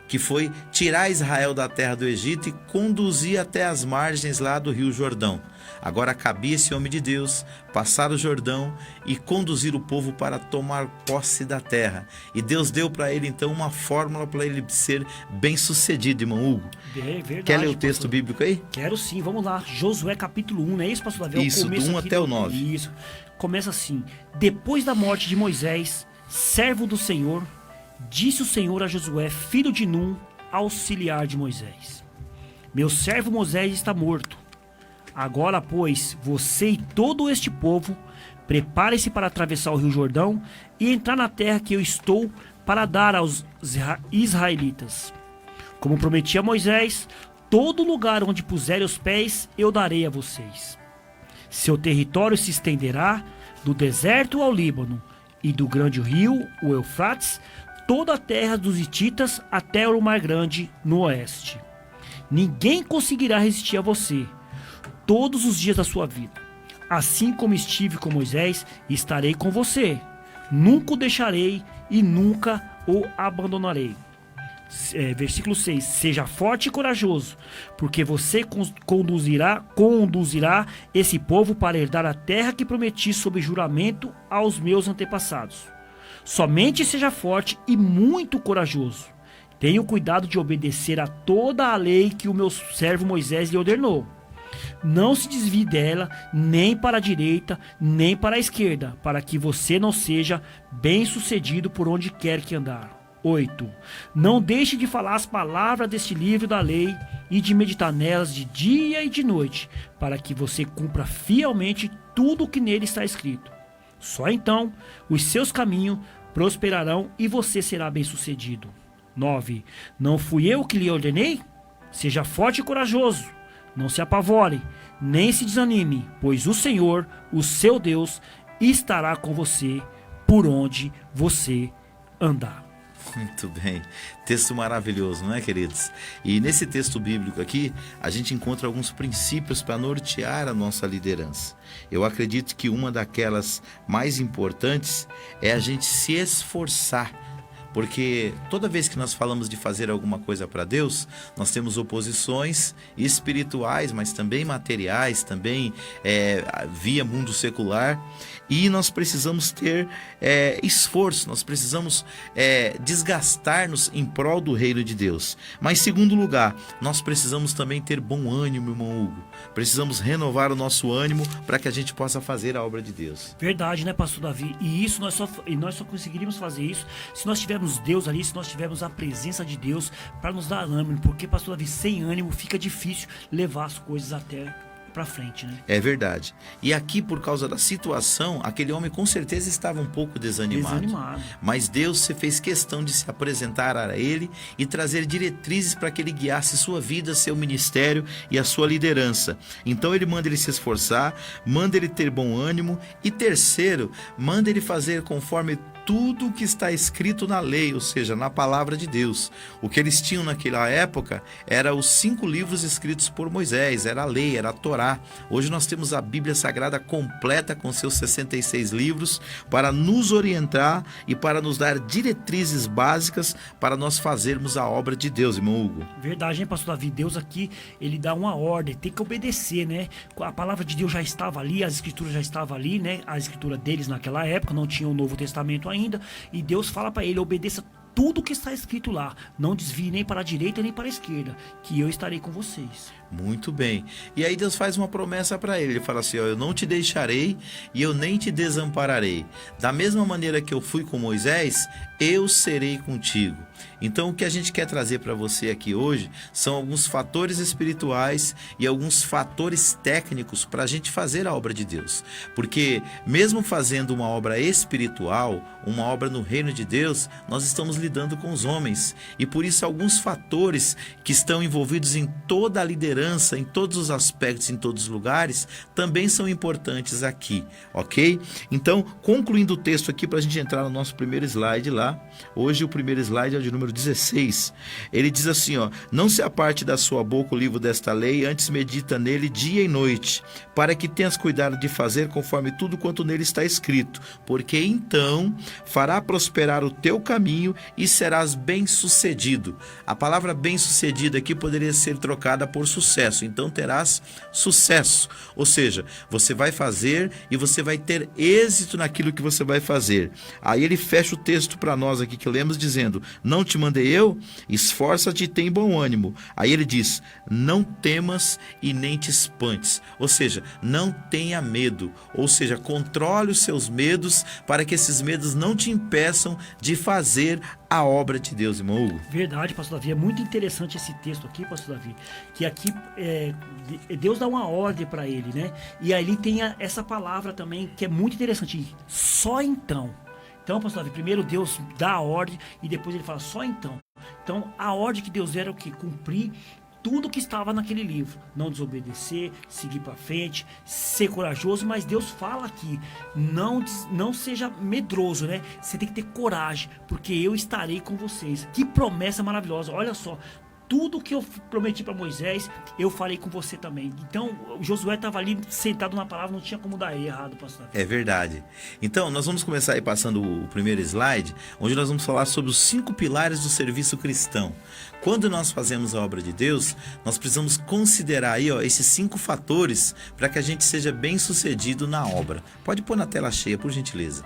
C: que foi tirar Israel da terra do Egito e conduzir até as margens lá do rio Jordão. Agora cabia esse homem de Deus passar o Jordão e conduzir o povo para tomar posse da terra. E Deus deu para ele então uma fórmula para ele ser bem sucedido, irmão Hugo.
D: É verdade.
C: Quer ler o texto bíblico aí?
D: Quero sim, vamos lá. Josué capítulo 1, não é isso, pastor Davi?
C: Isso, do 1 até o 9.
D: Isso. Começa assim: depois da morte de Moisés, servo do Senhor, disse o Senhor a Josué, filho de Num, auxiliar de Moisés: meu servo Moisés está morto. Agora, pois, você e todo este povo, preparem-se para atravessar o rio Jordão e entrar na terra que eu estou para dar aos israelitas. Como prometi a Moisés, todo lugar onde puserem os pés eu darei a vocês. Seu território se estenderá do deserto ao Líbano e do grande rio, o Eufrates, toda a terra dos hititas até o Mar Grande no oeste. Ninguém conseguirá resistir a você todos os dias da sua vida. Assim como estive com Moisés, estarei com você. Nunca o deixarei e nunca o abandonarei. Versículo 6. Seja forte e corajoso, porque você conduzirá esse povo para herdar a terra que prometi sob juramento aos meus antepassados. Somente seja forte e muito corajoso. Tenha o cuidado de obedecer a toda a lei que o meu servo Moisés lhe ordenou. Não se desvie dela, nem para a direita, nem para a esquerda, para que você não seja bem-sucedido por onde quer que andar. 8. Não deixe de falar as palavras deste livro da lei e de meditar nelas de dia e de noite, para que você cumpra fielmente tudo o que nele está escrito. Só então os seus caminhos prosperarão e você será bem-sucedido. 9. Não fui eu que lhe ordenei? Seja forte e corajoso. Não se apavore, nem se desanime, pois o Senhor, o seu Deus, estará com você por onde você andar.
C: Muito bem, texto maravilhoso, não é, queridos? E nesse texto bíblico aqui, a gente encontra alguns princípios para nortear a nossa liderança. Eu acredito que uma daquelas mais importantes é a gente se esforçar, porque toda vez que nós falamos de fazer alguma coisa para Deus, nós temos oposições espirituais, mas também materiais, também via mundo secular. E nós precisamos ter esforço, nós precisamos desgastar-nos em prol do reino de Deus. Mas, em segundo lugar, nós precisamos também ter bom ânimo, irmão Hugo. Precisamos renovar o nosso ânimo para que a gente possa fazer a obra de Deus.
D: Verdade, né, pastor Davi? E isso nós só conseguiríamos fazer isso se nós tivermos Deus ali, se nós tivermos a presença de Deus para nos dar ânimo. Porque, pastor Davi, sem ânimo fica difícil levar as coisas até para frente, né? É
C: verdade. E aqui, por causa da situação, aquele homem com certeza estava um pouco desanimado. Mas Deus se fez questão de se apresentar a ele e trazer diretrizes para que ele guiasse sua vida, seu ministério e a sua liderança. Então ele manda ele se esforçar, manda ele ter bom ânimo e, terceiro, manda ele fazer conforme tudo o que está escrito na lei, ou seja, na palavra de Deus. O que eles tinham naquela época era os 5 livros escritos por Moisés, era a lei, era a Torá. Hoje nós temos a Bíblia Sagrada completa com seus 66 livros para nos orientar e para nos dar diretrizes básicas para nós fazermos a obra de Deus, irmão Hugo.
D: Verdade, hein, pastor Davi? Deus aqui, ele dá uma ordem, tem que obedecer, né? A palavra de Deus já estava ali, as escrituras já estavam ali, né? A escritura deles naquela época, não tinha o Novo Testamento ainda, e Deus fala para ele: obedeça tudo que está escrito lá, não desvie nem para a direita nem para a esquerda, que eu estarei com vocês.
C: Muito bem. E aí Deus faz uma promessa para ele, ele fala assim: ó, eu não te deixarei e eu nem te desampararei. Da mesma maneira que eu fui com Moisés, eu serei contigo. Então o que a gente quer trazer para você aqui hoje são alguns fatores espirituais e alguns fatores técnicos para a gente fazer a obra de Deus. Porque mesmo fazendo uma obra espiritual, uma obra no reino de Deus, nós estamos lidando com os homens. E por isso alguns fatores que estão envolvidos em toda a liderança, em todos os aspectos, em todos os lugares, também são importantes aqui, ok? Então, concluindo o texto aqui, para a gente entrar no nosso primeiro slide lá. Hoje o primeiro slide é o de número 16. Ele diz assim, ó: não se aparte da sua boca o livro desta lei, antes medita nele dia e noite, para que tenhas cuidado de fazer conforme tudo quanto nele está escrito, porque então fará prosperar o teu caminho e serás bem-sucedido. A palavra bem-sucedido aqui poderia ser trocada por sucesso. Então terás sucesso, ou seja, você vai fazer e você vai ter êxito naquilo que você vai fazer. Aí ele fecha o texto para nós aqui que lemos dizendo: não te mandei eu? Esforça-te e tem bom ânimo. Aí ele diz: não temas e nem te espantes, ou seja, não tenha medo, ou seja, controle os seus medos para que esses medos não te impeçam de fazer a obra de Deus, irmão Hugo.
D: Verdade, pastor Davi, é muito interessante esse texto aqui, pastor Davi, que aqui Deus dá uma ordem para ele, né? E aí tem essa palavra também que é muito interessante, só então. Então, pastor Davi, primeiro Deus dá a ordem e depois ele fala só então. Então, a ordem que Deus era o que? Cumprir tudo que estava naquele livro, não desobedecer, seguir para frente, ser corajoso, mas Deus fala aqui, não seja medroso, né? Você tem que ter coragem, porque eu estarei com vocês. Que promessa maravilhosa, olha só, tudo que eu prometi para Moisés, eu falei com você também. Então, Josué estava ali sentado na palavra, não tinha como dar errado, pastor.
C: É verdade. Então, nós vamos começar aí passando o primeiro slide, onde nós vamos falar sobre os 5 pilares do serviço cristão. Quando nós fazemos a obra de Deus, nós precisamos considerar aí, ó, esses 5 fatores para que a gente seja bem sucedido na obra. Pode pôr na tela cheia, por gentileza.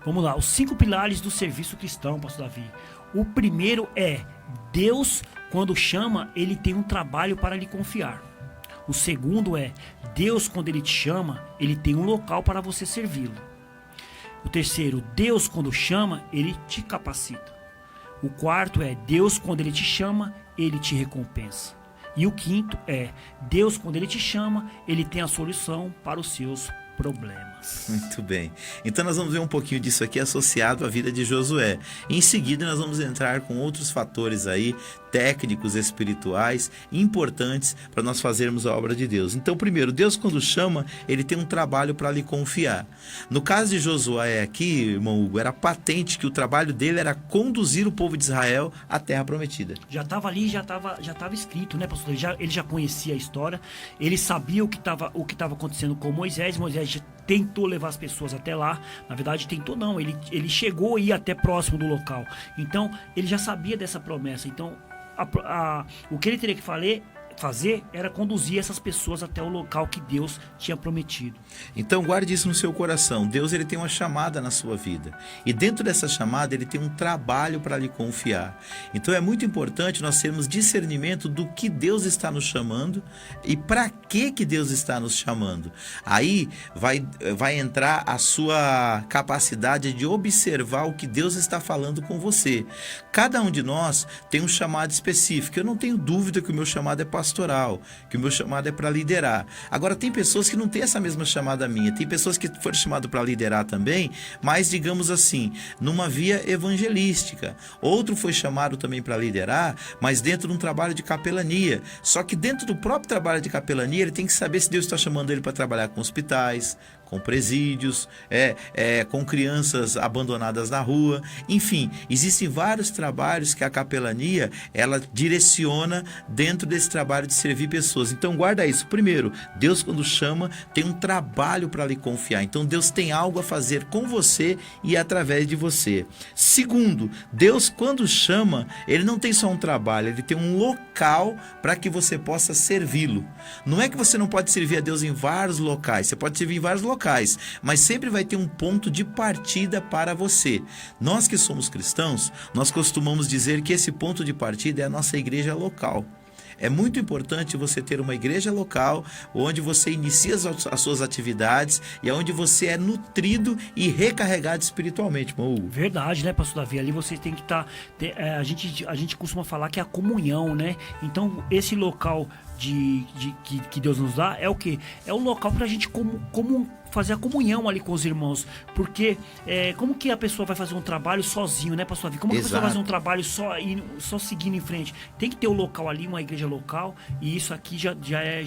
D: Vamos lá, os 5 pilares do serviço cristão, pastor Davi. O primeiro é: Deus, quando chama, ele tem um trabalho para lhe confiar. O segundo é: Deus, quando ele te chama, ele tem um local para você servi-lo. O terceiro: Deus, quando chama, ele te capacita. O quarto é: Deus, quando ele te chama, ele te recompensa. E o quinto é: Deus, quando ele te chama, ele tem a solução para os seus problemas.
C: Muito bem. Então nós vamos ver um pouquinho disso aqui associado à vida de Josué. Em seguida nós vamos entrar com outros fatores aí, técnicos, espirituais, importantes para nós fazermos a obra de Deus. Então, primeiro, Deus quando chama, ele tem um trabalho para lhe confiar. No caso de Josué aqui, irmão Hugo, era patente que o trabalho dele era conduzir o povo de Israel à terra prometida.
D: Já estava ali, já estava escrito, né, pastor? Ele já conhecia a história, ele sabia o que estava acontecendo com Moisés. Moisés já tentou levar as pessoas até lá. Na verdade, tentou não, ele chegou a ir até próximo do local. Então, ele já sabia dessa promessa. Então, o que ele teria que fazer era conduzir essas pessoas até o local que Deus tinha prometido.
C: Então guarde isso no seu coração. Deus, ele tem uma chamada na sua vida, e dentro dessa chamada ele tem um trabalho para lhe confiar. Então é muito importante nós termos discernimento do que Deus está nos chamando e para que Deus está nos chamando. Aí vai entrar a sua capacidade de observar o que Deus está falando com você. Cada um de nós tem um chamado específico. Eu não tenho dúvida que o meu chamado é pastoral, que o meu chamado é para liderar. Agora, tem pessoas que não têm essa mesma chamada minha. Tem pessoas que foram chamadas para liderar também, mas, digamos assim, numa via evangelística. Outro foi chamado também para liderar, mas dentro de um trabalho de capelania. Só que dentro do próprio trabalho de capelania, ele tem que saber se Deus está chamando ele para trabalhar com hospitais, com presídios, com crianças abandonadas na rua. Enfim, existem vários trabalhos que a capelania, ela direciona dentro desse trabalho de servir pessoas. Então guarda isso. Primeiro, Deus quando chama, tem um trabalho para lhe confiar. Então Deus tem algo a fazer com você e através de você. Segundo, Deus quando chama, ele não tem só um trabalho, ele tem um local para que você possa servi-lo. Não é que você não pode servir a Deus em vários locais, você pode servir em vários locais, mas sempre vai ter um ponto de partida para você. Nós que somos cristãos, nós costumamos dizer que esse ponto de partida é a nossa igreja local. É muito importante você ter uma igreja local onde você inicia as suas atividades e onde você é nutrido e recarregado espiritualmente, irmão Hugo.
D: Verdade, né, pastor Davi? Ali você tem que estar... a gente costuma falar que é a comunhão, né? Então, esse local que Deus nos dá é o quê? É o local pra gente fazer a comunhão ali com os irmãos. Porque como que a pessoa vai fazer um trabalho sozinho, né, pastor Davi? Como que a pessoa vai fazer um trabalho só seguindo em frente? Tem que ter um local ali, uma igreja local, e isso aqui já é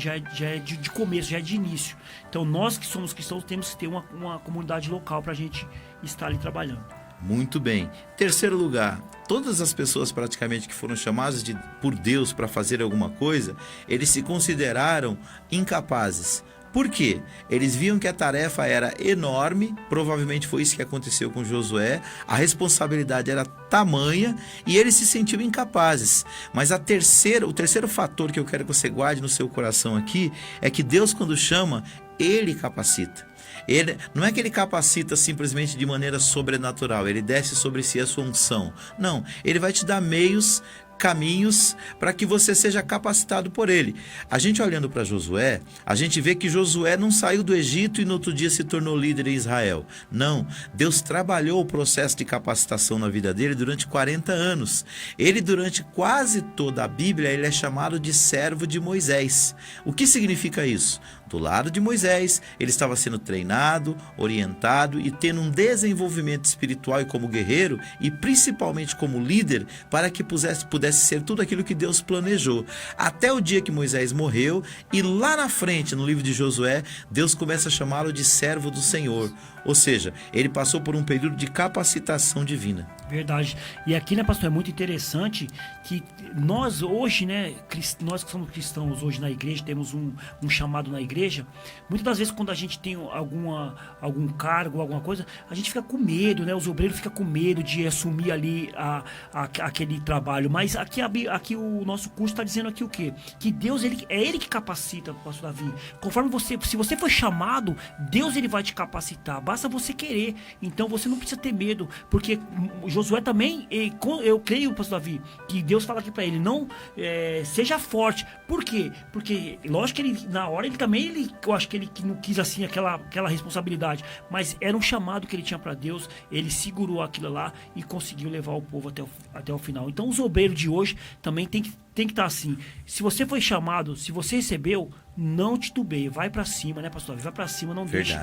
D: de começo, já é de início. Então nós que somos cristãos temos que ter uma comunidade local pra gente estar ali trabalhando.
C: Muito bem. Terceiro lugar, todas as pessoas praticamente que foram chamadas por Deus para fazer alguma coisa, eles se consideraram incapazes. Por quê? Eles viam que a tarefa era enorme, provavelmente foi isso que aconteceu com Josué, a responsabilidade era tamanha e eles se sentiam incapazes. Mas o terceiro fator que eu quero que você guarde no seu coração aqui é que Deus, quando chama, Ele capacita. Não é que Ele capacita simplesmente de maneira sobrenatural, Ele desce sobre si a sua unção. Não, Ele vai te dar meios, caminhos para que você seja capacitado por Ele. A gente olhando para Josué, a gente vê que Josué não saiu do Egito e no outro dia se tornou líder em Israel. Não, Deus trabalhou o processo de capacitação na vida dele durante 40 anos. Ele, durante quase toda a Bíblia, ele é chamado de servo de Moisés. O que significa isso? Do lado de Moisés, ele estava sendo treinado, orientado e tendo um desenvolvimento espiritual e como guerreiro e principalmente como líder para que pudesse ser tudo aquilo que Deus planejou. Até o dia que Moisés morreu e lá na frente, no livro de Josué, Deus começa a chamá-lo de servo do Senhor. Ou seja, ele passou por um período de capacitação divina.
D: Verdade. E aqui, né, pastor, é muito interessante que nós hoje, né, nós que somos cristãos hoje na igreja, temos um chamado na igreja. Muitas das vezes quando a gente tem algum cargo, alguma coisa, a gente fica com medo, né? Os obreiros ficam com medo de assumir ali aquele trabalho. Mas aqui o nosso curso está dizendo aqui o quê? Que Deus, é Ele que capacita, pastor Davi. Conforme se você foi chamado, Deus ele vai te capacitar. Basta você querer. Então você não precisa ter medo, porque Josué também, eu creio, pastor Davi, que Deus fala aqui para ele, não seja forte. Por quê? Porque lógico que ele, na hora, eu acho que ele não quis assim aquela responsabilidade, mas era um chamado que ele tinha para Deus. Ele segurou aquilo lá e conseguiu levar o povo até o final. Então os obreiros de hoje também tem que estar assim. Se você foi chamado, se você recebeu, não titubeie, vai pra cima, né, pastor? Vai pra cima, não deixe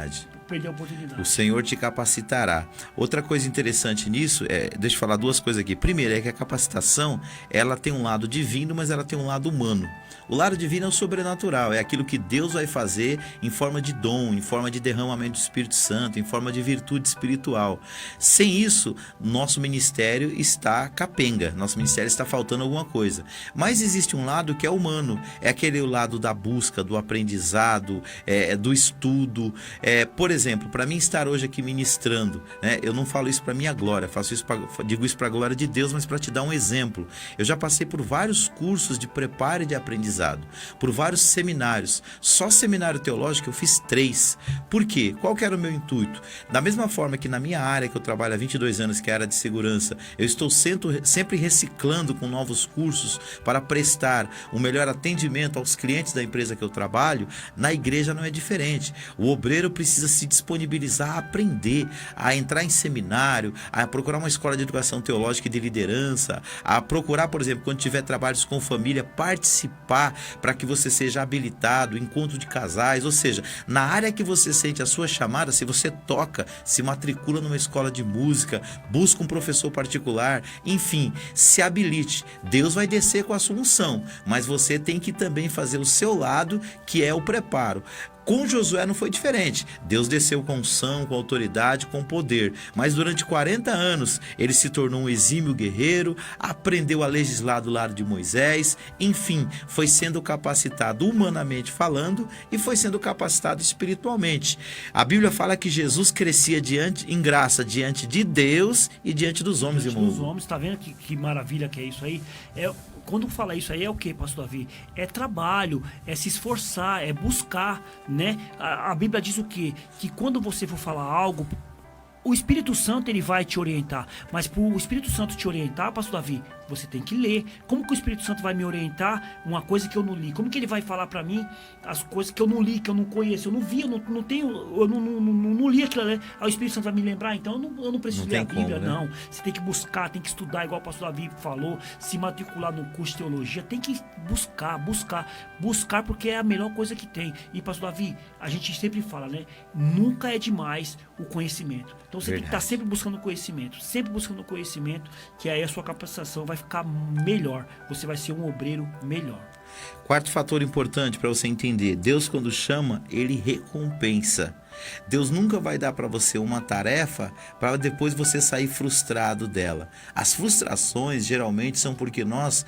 D: perder a oportunidade.
C: O Senhor te capacitará. Outra coisa interessante nisso, deixa eu falar duas coisas aqui. Primeiro, é que a capacitação, ela tem um lado divino, mas ela tem um lado humano. O lado divino é o sobrenatural, é aquilo que Deus vai fazer em forma de dom, em forma de derramamento do Espírito Santo, em forma de virtude espiritual. Sem isso, nosso ministério está capenga, nosso ministério está faltando alguma coisa. Mas existe um lado que é humano, é aquele lado da busca, do aprendizado, do estudo. Por exemplo, para mim estar hoje aqui ministrando, né, eu não falo isso para minha glória, digo isso para a glória de Deus, mas para te dar um exemplo. Eu já passei por vários cursos de preparo e de aprendizado, por vários seminários. Só seminário teológico eu fiz 3. Por quê? Qual que era o meu intuito? Da mesma forma que na minha área que eu trabalho há 22 anos, que é a área de segurança, eu estou sempre reciclando com novos cursos para prestar o melhor atendimento aos clientes da empresa que eu trabalho. Na igreja não é diferente. O obreiro precisa se disponibilizar a aprender, a entrar em seminário, a procurar uma escola de educação teológica e de liderança, a procurar, por exemplo, quando tiver trabalhos com família, participar para que você seja habilitado, encontro de casais, ou seja, na área que você sente a sua chamada, se você toca, se matricula numa escola de música, busca um professor particular, enfim, se habilite. Deus vai descer com a sua unção, mas você tem que também fazer o seu lado, que é o preparo. Com Josué não foi diferente. Deus desceu com unção, com autoridade, com poder. Mas durante 40 anos ele se tornou um exímio guerreiro, aprendeu a legislar do lado de Moisés, enfim, foi sendo capacitado humanamente falando e foi sendo capacitado espiritualmente. A Bíblia fala que Jesus crescia em graça diante de Deus e diante dos homens, irmão.
D: Diante dos homens, tá vendo que maravilha que é isso aí? Quando fala isso aí é o que, pastor Davi? É trabalho, é se esforçar, é buscar, né? A Bíblia diz o quê? Que quando você for falar algo, o Espírito Santo ele vai te orientar. Mas para o Espírito Santo te orientar, pastor Davi, Você tem que ler. Como que o Espírito Santo vai me orientar uma coisa que eu não li? Como que ele vai falar para mim as coisas que eu não li, que eu não conheço, eu não vi, eu não li aquilo, né? Aí o Espírito Santo vai me lembrar, então eu não preciso ler a Bíblia,
C: como, né?
D: não. Você tem que buscar, tem que estudar, igual o pastor Davi falou, se matricular no curso de teologia, tem que buscar, porque é a melhor coisa que tem. E pastor Davi, a gente sempre fala, né? Nunca é demais o conhecimento. Então você tem que estar sempre buscando conhecimento, que aí a sua capacitação vai ficar melhor. Você vai ser um obreiro melhor.
C: Quarto fator importante para você entender: Deus, quando chama, ele recompensa. Deus nunca vai dar para você uma tarefa para depois você sair frustrado dela. As frustrações geralmente são porque nós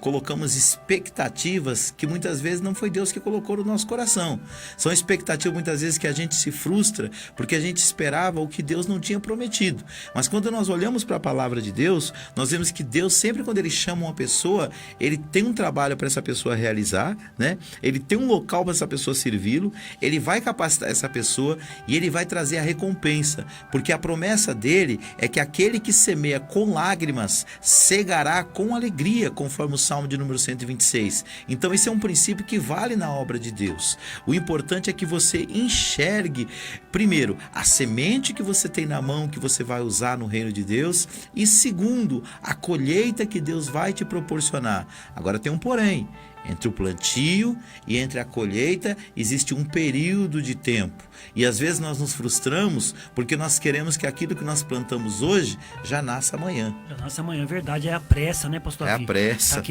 C: colocamos expectativas que muitas vezes não foi Deus que colocou no nosso coração. São expectativas muitas vezes que a gente se frustra porque a gente esperava o que Deus não tinha prometido. Mas quando nós olhamos para a palavra de Deus, nós vemos que Deus, sempre quando ele chama uma pessoa, ele tem um trabalho para essa pessoa realizar, né? Ele tem um local para essa pessoa servi-lo, ele vai capacitar essa pessoa e ele vai trazer a recompensa, porque a promessa dele é que aquele que semeia com lágrimas cegará com alegria, conforme o Salmo de número 126. Então esse é um princípio que vale na obra de Deus. O importante é que você enxergue, primeiro, a semente que você tem na mão, que você vai usar no reino de Deus, e segundo, a colheita que Deus vai te proporcionar. Agora tem um porém: entre o plantio e entre a colheita existe um período de tempo. E às vezes nós nos frustramos porque nós queremos que aquilo que nós plantamos hoje já nasça amanhã.
D: Já nasce amanhã, verdade. É a pressa, né, pastor?
C: É a pressa.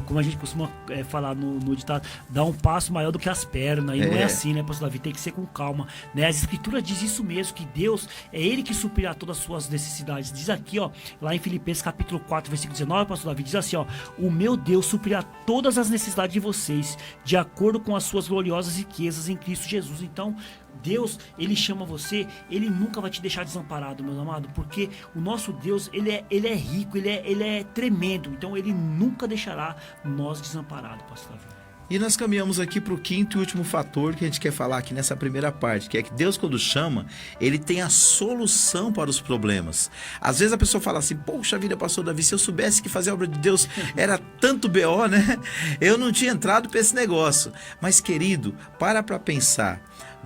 D: Como a gente costuma falar no ditado, dá um passo maior do que as pernas. E não é assim, né, pastor Davi? Tem que ser com calma, né? As escrituras diz isso mesmo, que Deus é Ele que suprirá todas as suas necessidades. Diz aqui, ó, lá em Filipenses capítulo 4, versículo 19, pastor Davi, diz assim, ó: o meu Deus suprirá todas as necessidades de vocês, de acordo com as suas gloriosas riquezas em Cristo Jesus. Então, Deus, ele chama você, ele nunca vai te deixar desamparado, meu amado, porque o nosso Deus, ele é rico, ele é tremendo. Então, ele nunca deixará nós desamparados, pastor Davi.
C: E nós caminhamos aqui para o quinto e último fator que a gente quer falar aqui nessa primeira parte, que é que Deus, quando chama, ele tem a solução para os problemas. Às vezes a pessoa fala assim: poxa vida, pastor Davi, se eu soubesse que fazer a obra de Deus era tanto BO, né? Eu não tinha entrado para esse negócio. Mas, querido, para pensar.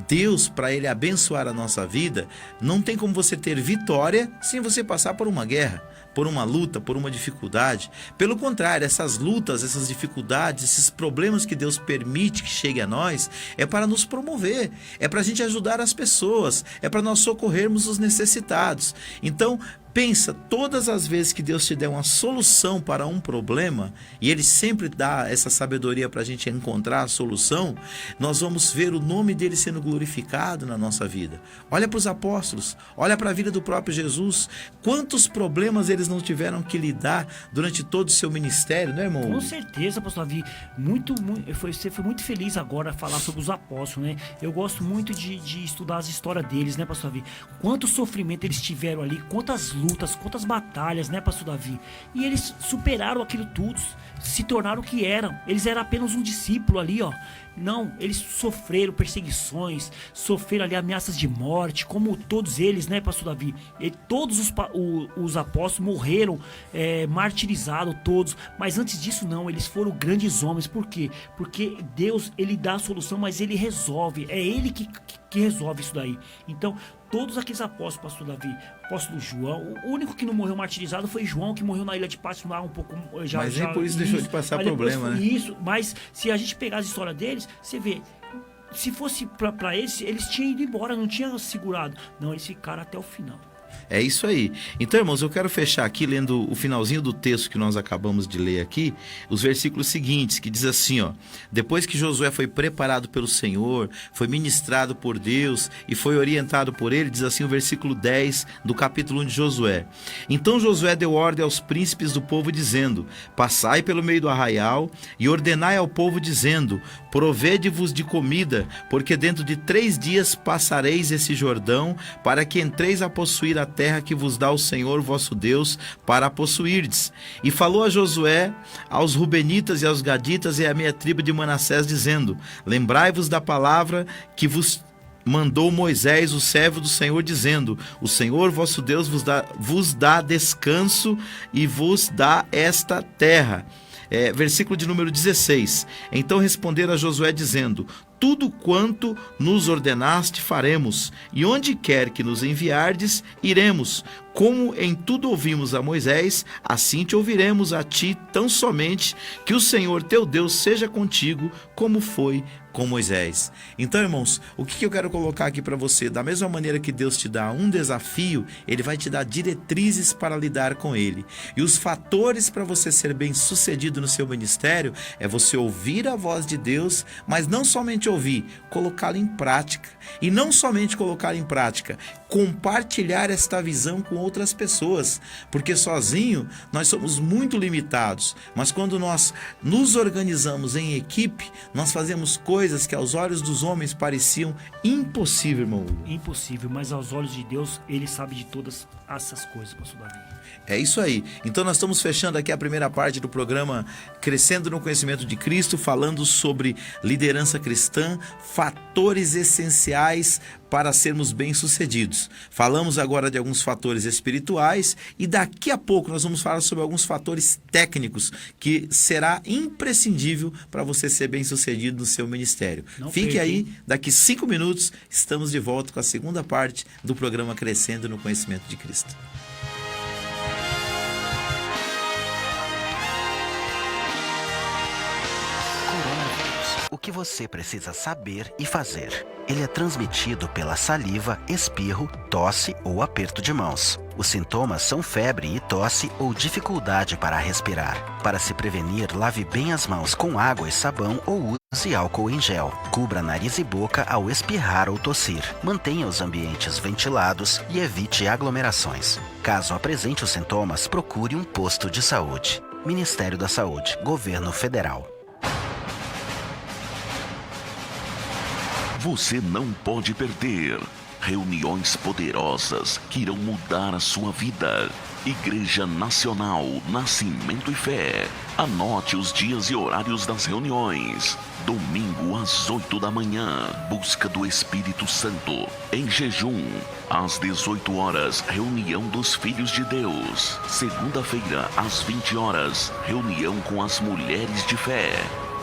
C: Deus, para ele abençoar a nossa vida, não tem como você ter vitória sem você passar por uma guerra, por uma luta, por uma dificuldade. Pelo contrário, essas lutas, essas dificuldades, esses problemas que Deus permite que chegue a nós, é para nos promover, é para a gente ajudar as pessoas, é para nós socorrermos os necessitados. Então, pensa, todas as vezes que Deus te der uma solução para um problema, e Ele sempre dá essa sabedoria para a gente encontrar a solução, nós vamos ver o nome dEle sendo glorificado na nossa vida. Olha para os apóstolos, olha para a vida do próprio Jesus, quantos problemas eles não tiveram que lidar durante todo o seu ministério, né, irmão?
D: Com certeza, pastor Davi, você foi muito feliz agora a falar sobre os apóstolos, né? Eu gosto muito de estudar as histórias deles, né, pastor Davi? Quanto sofrimento eles tiveram ali, quantas lutas, quantas batalhas, né, pastor Davi? E eles superaram aquilo tudo, se tornaram o que eram. Eles eram apenas um discípulo ali, ó. Não, eles sofreram perseguições, sofreram ali ameaças de morte, como todos eles, né, pastor Davi? E todos os apóstolos morreram martirizados, todos. Mas antes disso, não, eles foram grandes homens. Por quê? Porque Deus, ele dá a solução, mas ele resolve. É ele que resolve isso daí. Então, todos aqueles apóstolos, pastor Davi, apóstolo João, o único que não morreu martirizado foi João, que morreu na ilha de Patmos lá um pouco já.
C: Mas nem por isso deixou de passar problema, né?
D: Isso, mas se a gente pegar a história deles, você vê, se fosse pra eles tinham ido embora, não tinham segurado. Não, eles ficaram até o final.
C: É isso aí. Então, irmãos, eu quero fechar aqui lendo o finalzinho do texto que nós acabamos de ler aqui, os versículos seguintes, que diz assim, ó: depois que Josué foi preparado pelo Senhor, foi ministrado por Deus e foi orientado por ele, diz assim o versículo 10 do capítulo 1 de Josué: então Josué deu ordem aos príncipes do povo, dizendo: passai pelo meio do arraial e ordenai ao povo, dizendo: provede-vos de comida, porque dentro de 3 dias passareis esse Jordão, para que entreis a possuir a terra que vos dá o Senhor vosso Deus para a possuirdes. E falou a Josué, aos Rubenitas e aos Gaditas e à meia tribo de Manassés, dizendo: lembrai-vos da palavra que vos mandou Moisés, o servo do Senhor, dizendo: o Senhor vosso Deus vos dá descanso e vos dá esta terra. Versículo de número 16. Então responderam a Josué dizendo: tudo quanto nos ordenaste faremos, e onde quer que nos enviardes, iremos. Como em tudo ouvimos a Moisés, assim te ouviremos a ti, tão somente que o Senhor teu Deus seja contigo, como foi com Moisés. Então, irmãos, o que eu quero colocar aqui para você? Da mesma maneira que Deus te dá um desafio, Ele vai te dar diretrizes para lidar com ele. E os fatores para você ser bem sucedido no seu ministério é você ouvir a voz de Deus, mas não somente ouvir, colocá-la em prática. E não somente colocá-la em prática, compartilhar esta visão com outras pessoas, porque sozinho nós somos muito limitados, mas quando nós nos organizamos em equipe, nós fazemos coisas que aos olhos dos homens pareciam impossível, irmão.
D: Impossível, mas aos olhos de Deus, Ele sabe de todas essas coisas, pastor Davi.
C: É isso aí. Então nós estamos fechando aqui a primeira parte do programa Crescendo no Conhecimento de Cristo, falando sobre liderança cristã, fatores essenciais para sermos bem-sucedidos. Falamos agora de alguns fatores espirituais e daqui a pouco nós vamos falar sobre alguns fatores técnicos que será imprescindível para você ser bem-sucedido no seu ministério. Fique aí, daqui 5 minutos estamos de volta com a segunda parte do programa Crescendo no Conhecimento de Cristo.
G: O que você precisa saber e fazer. Ele é transmitido pela saliva, espirro, tosse ou aperto de mãos. Os sintomas são febre e tosse ou dificuldade para respirar. Para se prevenir, lave bem as mãos com água e sabão ou use álcool em gel. Cubra nariz e boca ao espirrar ou tossir. Mantenha os ambientes ventilados e evite aglomerações. Caso apresente os sintomas, procure um posto de saúde. Ministério da Saúde, Governo Federal.
H: Você não pode perder reuniões poderosas que irão mudar a sua vida. Igreja Nacional Nascimento e Fé. Anote os dias e horários das reuniões. Domingo às 8 da manhã, busca do Espírito Santo. Em jejum, às 18 horas, reunião dos Filhos de Deus. Segunda-feira, às 20 horas, reunião com as Mulheres de Fé.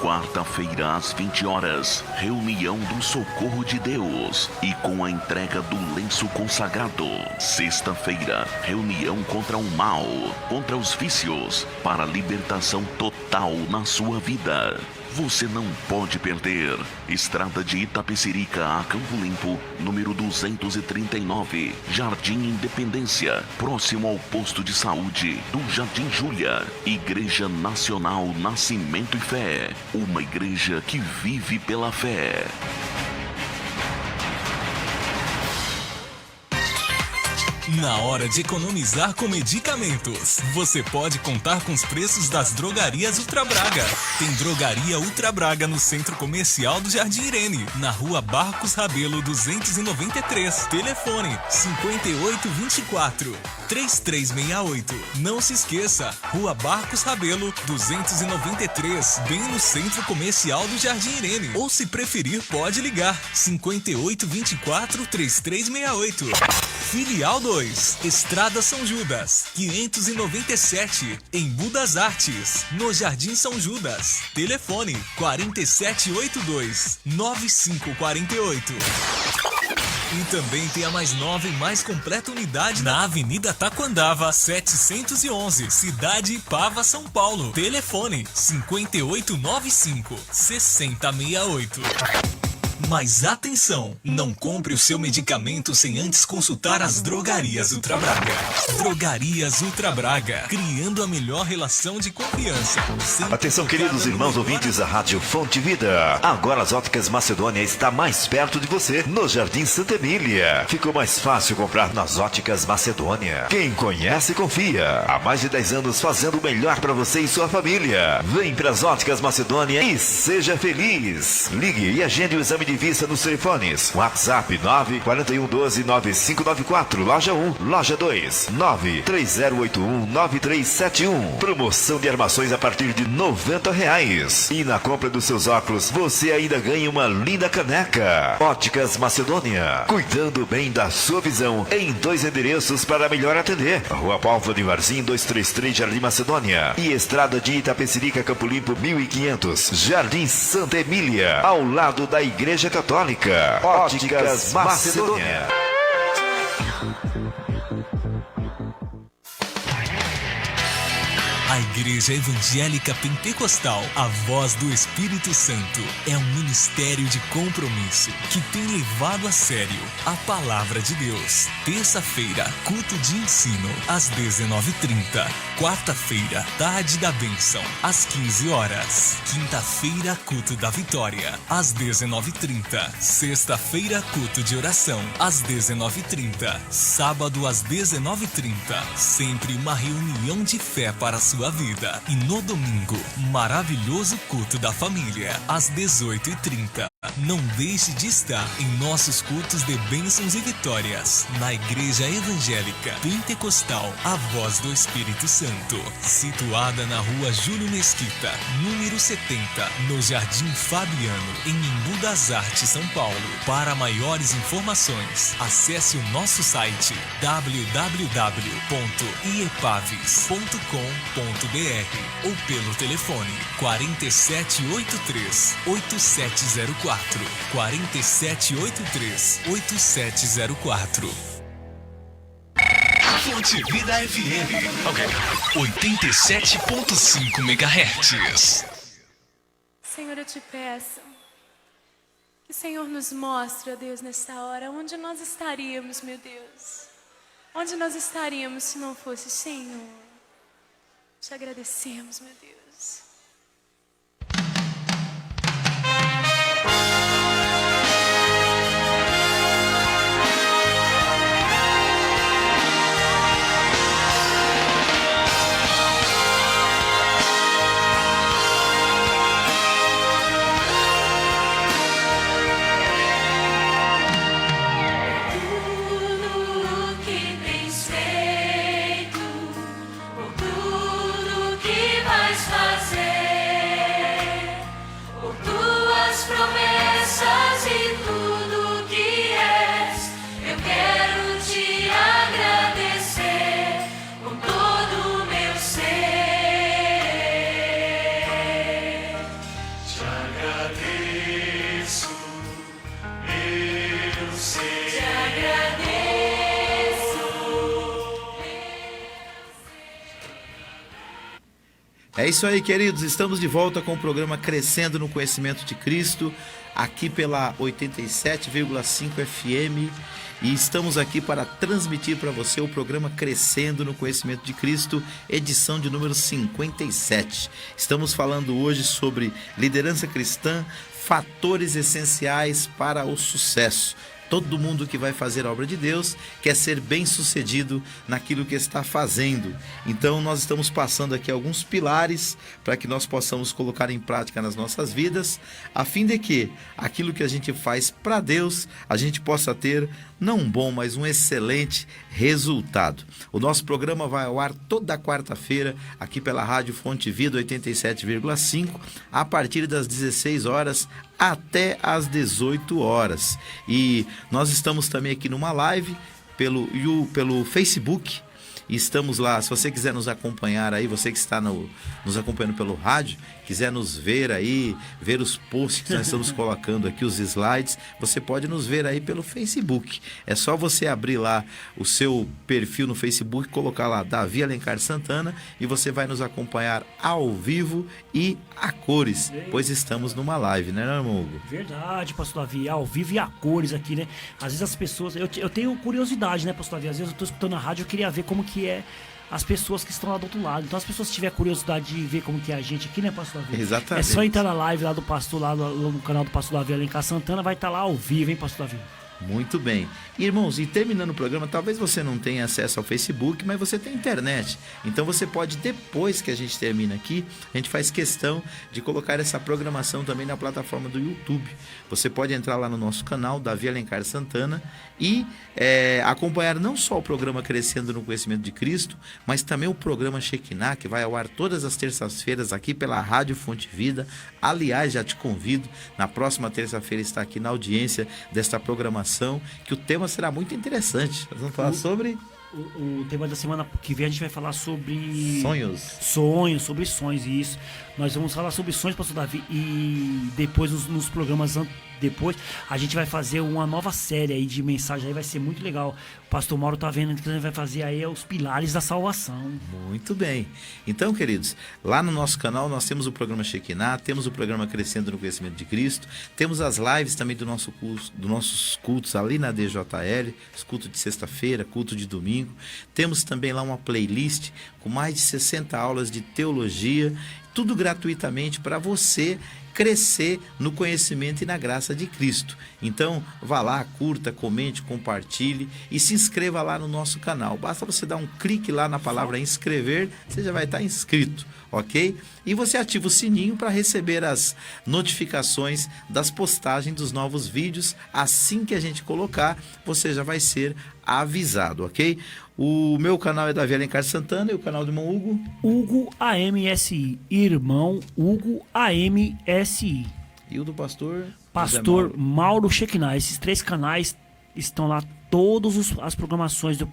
H: Quarta-feira, às 20 horas, reunião do Socorro de Deus e com a entrega do lenço consagrado. Sexta-feira, reunião contra o mal, contra os vícios, para libertação total na sua vida. Você não pode perder. Estrada de Itapecerica a Campo Limpo, número 239, Jardim Independência, próximo ao posto de saúde do Jardim Júlia. Igreja Nacional Nascimento e Fé, uma igreja que vive pela fé.
F: Na hora de economizar com medicamentos, você pode contar com os preços das drogarias Ultra Braga. Tem Drogaria Ultra Braga no Centro Comercial do Jardim Irene, na Rua Barcos Rabelo 293. Telefone 5824-3368. Não se esqueça, Rua Barcos Rabelo 293, bem no Centro Comercial do Jardim Irene. Ou se preferir, pode ligar 5824-3368. Filial 2, Estrada São Judas, 597, em Budas Artes, no Jardim São Judas. Telefone 4782-9548. E também tem a mais nova e mais completa unidade na Avenida Taquandava, 711, Cidade Ipava, São Paulo. Telefone 5895-6068. Mas atenção, não compre o seu medicamento sem antes consultar as Drogarias Ultra Braga. Drogarias Ultra Braga, criando a melhor relação de confiança.
I: Atenção, queridos irmãos ouvintes da Rádio Fonte Vida. Agora as Óticas Macedônia está mais perto de você, no Jardim Santa Emília. Ficou mais fácil comprar nas Óticas Macedônia. Quem conhece, confia. Há mais de 10 anos fazendo o melhor para você e sua família. Vem para as Óticas Macedônia e seja feliz. Ligue e agende o exame de vista nos telefones. WhatsApp 941129594. Loja 1, Loja 2, 930819371. Promoção de armações a partir de R$90. E na compra dos seus óculos, você ainda ganha uma linda caneca. Óticas Macedônia, cuidando bem da sua visão em 2 endereços para melhor atender. Rua Pálvora de Varzim, 233, Jardim Macedônia. E Estrada de Itapecerica, Campo Limpo, 1500, Jardim Santa Emília, ao lado da Igreja Católica. Óticas Macedônia.
F: A Igreja Evangélica Pentecostal, a Voz do Espírito Santo, é um ministério de compromisso que tem levado a sério a Palavra de Deus. Terça-feira, culto de ensino, às 19h30. Quarta-feira, tarde da bênção, às 15 horas. Quinta-feira, culto da vitória, às 19h30. Sexta-feira, culto de oração, às 19h30. Sábado, às 19h30. Sempre uma reunião de fé para a sua vida. E no domingo, maravilhoso culto da família, às 18h30. Não deixe de estar em nossos cultos de bênçãos e vitórias na Igreja Evangélica Pentecostal, a Voz do Espírito Santo, situada na Rua Júlio Mesquita, número 70, no Jardim Fabiano, em Embu das Artes, São Paulo. Para maiores informações, acesse o nosso site www.iepaves.com.br ou pelo telefone 4783-8704. 4783-8704. Fonte Vida FM. 87.5 MHz.
A: Senhor, eu te peço que o Senhor nos mostre, ó Deus, nesta hora, onde nós estaríamos, meu Deus. Onde nós estaríamos se não fosse o Senhor. Te agradecemos, meu Deus.
C: É isso aí, queridos, estamos de volta com o programa Crescendo no Conhecimento de Cristo, aqui pela 87,5 FM, e estamos aqui para transmitir para você o programa Crescendo no Conhecimento de Cristo, edição de número 57. Estamos falando hoje sobre liderança cristã, fatores essenciais para o sucesso. Todo mundo que vai fazer a obra de Deus quer ser bem-sucedido naquilo que está fazendo. Então nós estamos passando aqui alguns pilares para que nós possamos colocar em prática nas nossas vidas, a fim de que aquilo que a gente faz para Deus, a gente possa ter não um bom, mas um excelente resultado. O nosso programa vai ao ar toda quarta-feira aqui pela Rádio Fonte Vida 87,5, a partir das 16 horas até às 18 horas. E nós estamos também aqui numa live pelo Facebook. Estamos lá, se você quiser nos acompanhar aí, você que está nos acompanhando pelo rádio, quiser nos ver aí, ver os posts que nós estamos colocando aqui, os slides, você pode nos ver aí pelo Facebook. É só você abrir lá o seu perfil no Facebook, colocar lá Davi Alencar Santana e você vai nos acompanhar ao vivo e a cores, pois estamos numa live, né, irmão Hugo?
D: Verdade, pastor Davi, ao vivo e a cores aqui, né? Às vezes as pessoas, eu tenho curiosidade, né, pastor Davi? Às vezes eu estou escutando a rádio, eu queria ver como que é as pessoas que estão lá do outro lado. Então as pessoas que tiverem curiosidade de ver como que é a gente aqui, né, pastor Davi?
C: Exatamente.
D: É só entrar na live lá do pastor, lá no canal do pastor Davi Alencar Santana, vai estar lá ao vivo, hein, pastor Davi?
C: Muito bem. Irmãos, e terminando o programa, talvez você não tenha acesso ao Facebook, mas você tem internet. Então você pode, depois que a gente termina aqui, a gente faz questão de colocar essa programação também na plataforma do YouTube. Você pode entrar lá no nosso canal, Davi Alencar Santana, e acompanhar não só o programa Crescendo no Conhecimento de Cristo, mas também o programa Shekinah, que vai ao ar todas as terças-feiras aqui pela Rádio Fonte Vida. Aliás, já te convido, na próxima terça-feira está aqui na audiência desta programação, que o tema será muito interessante. Nós vamos falar sobre...
D: O tema da semana que vem a gente vai falar sobre... Sobre sonhos, isso. Nós vamos falar sobre sonhos, pastor Davi, e depois nos programas depois a gente vai fazer uma nova série aí de mensagem, aí vai ser muito legal. O pastor Mauro tá vendo que a gente vai fazer aí os pilares da salvação.
C: Muito bem. Então, queridos, lá no nosso canal nós temos o programa Shekinah, temos o programa Crescendo no Conhecimento de Cristo, temos as lives também do nosso curso, dos nossos cultos ali na DJL, os cultos de sexta-feira, culto de domingo. Temos também lá uma playlist com mais de 60 aulas de teologia, tudo gratuitamente para você crescer no conhecimento e na graça de Cristo. Então, vá lá, curta, comente, compartilhe e se inscreva lá no nosso canal. Basta você dar um clique lá na palavra inscrever, você já vai estar inscrito, ok? E você ativa o sininho para receber as notificações das postagens dos novos vídeos. Assim que a gente colocar, você já vai ser avisado, ok? O meu canal é Davi Alencar Santana e o canal do irmão Hugo?
D: Hugo AMSI, irmão Hugo AMSI.
C: E o do pastor?
D: Pastor Mauro Shekinah. Esses 3 canais estão lá, todas as programações do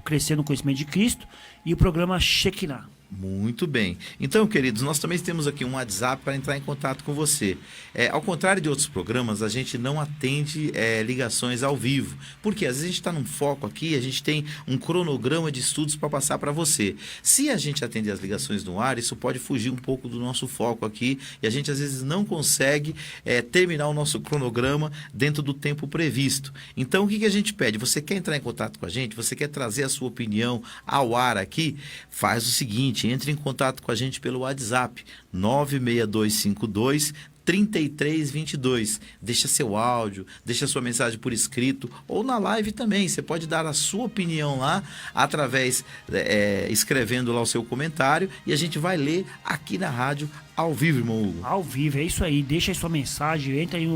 D: Crescer no Conhecimento de Cristo e o programa Shekinah.
C: Muito bem. Então, queridos, nós também temos aqui um WhatsApp para entrar em contato com você. Ao contrário de outros programas, a gente não atende ligações ao vivo. Porque às vezes a gente está num foco aqui, a gente tem um cronograma de estudos para passar para você. Se a gente atender as ligações no ar, isso pode fugir um pouco do nosso foco aqui e a gente às vezes não consegue terminar o nosso cronograma dentro do tempo previsto. Então, o que a gente pede? Você quer entrar em contato com a gente? Você quer trazer a sua opinião ao ar aqui? Faz o seguinte, entre em contato com a gente pelo WhatsApp 96252 3322. Deixa seu áudio, deixa sua mensagem por escrito ou na live também. Você pode dar a sua opinião lá através escrevendo lá o seu comentário e a gente vai ler aqui na rádio ao vivo, irmão Hugo.
D: Ao vivo, é isso aí. Deixa aí sua mensagem, entra aí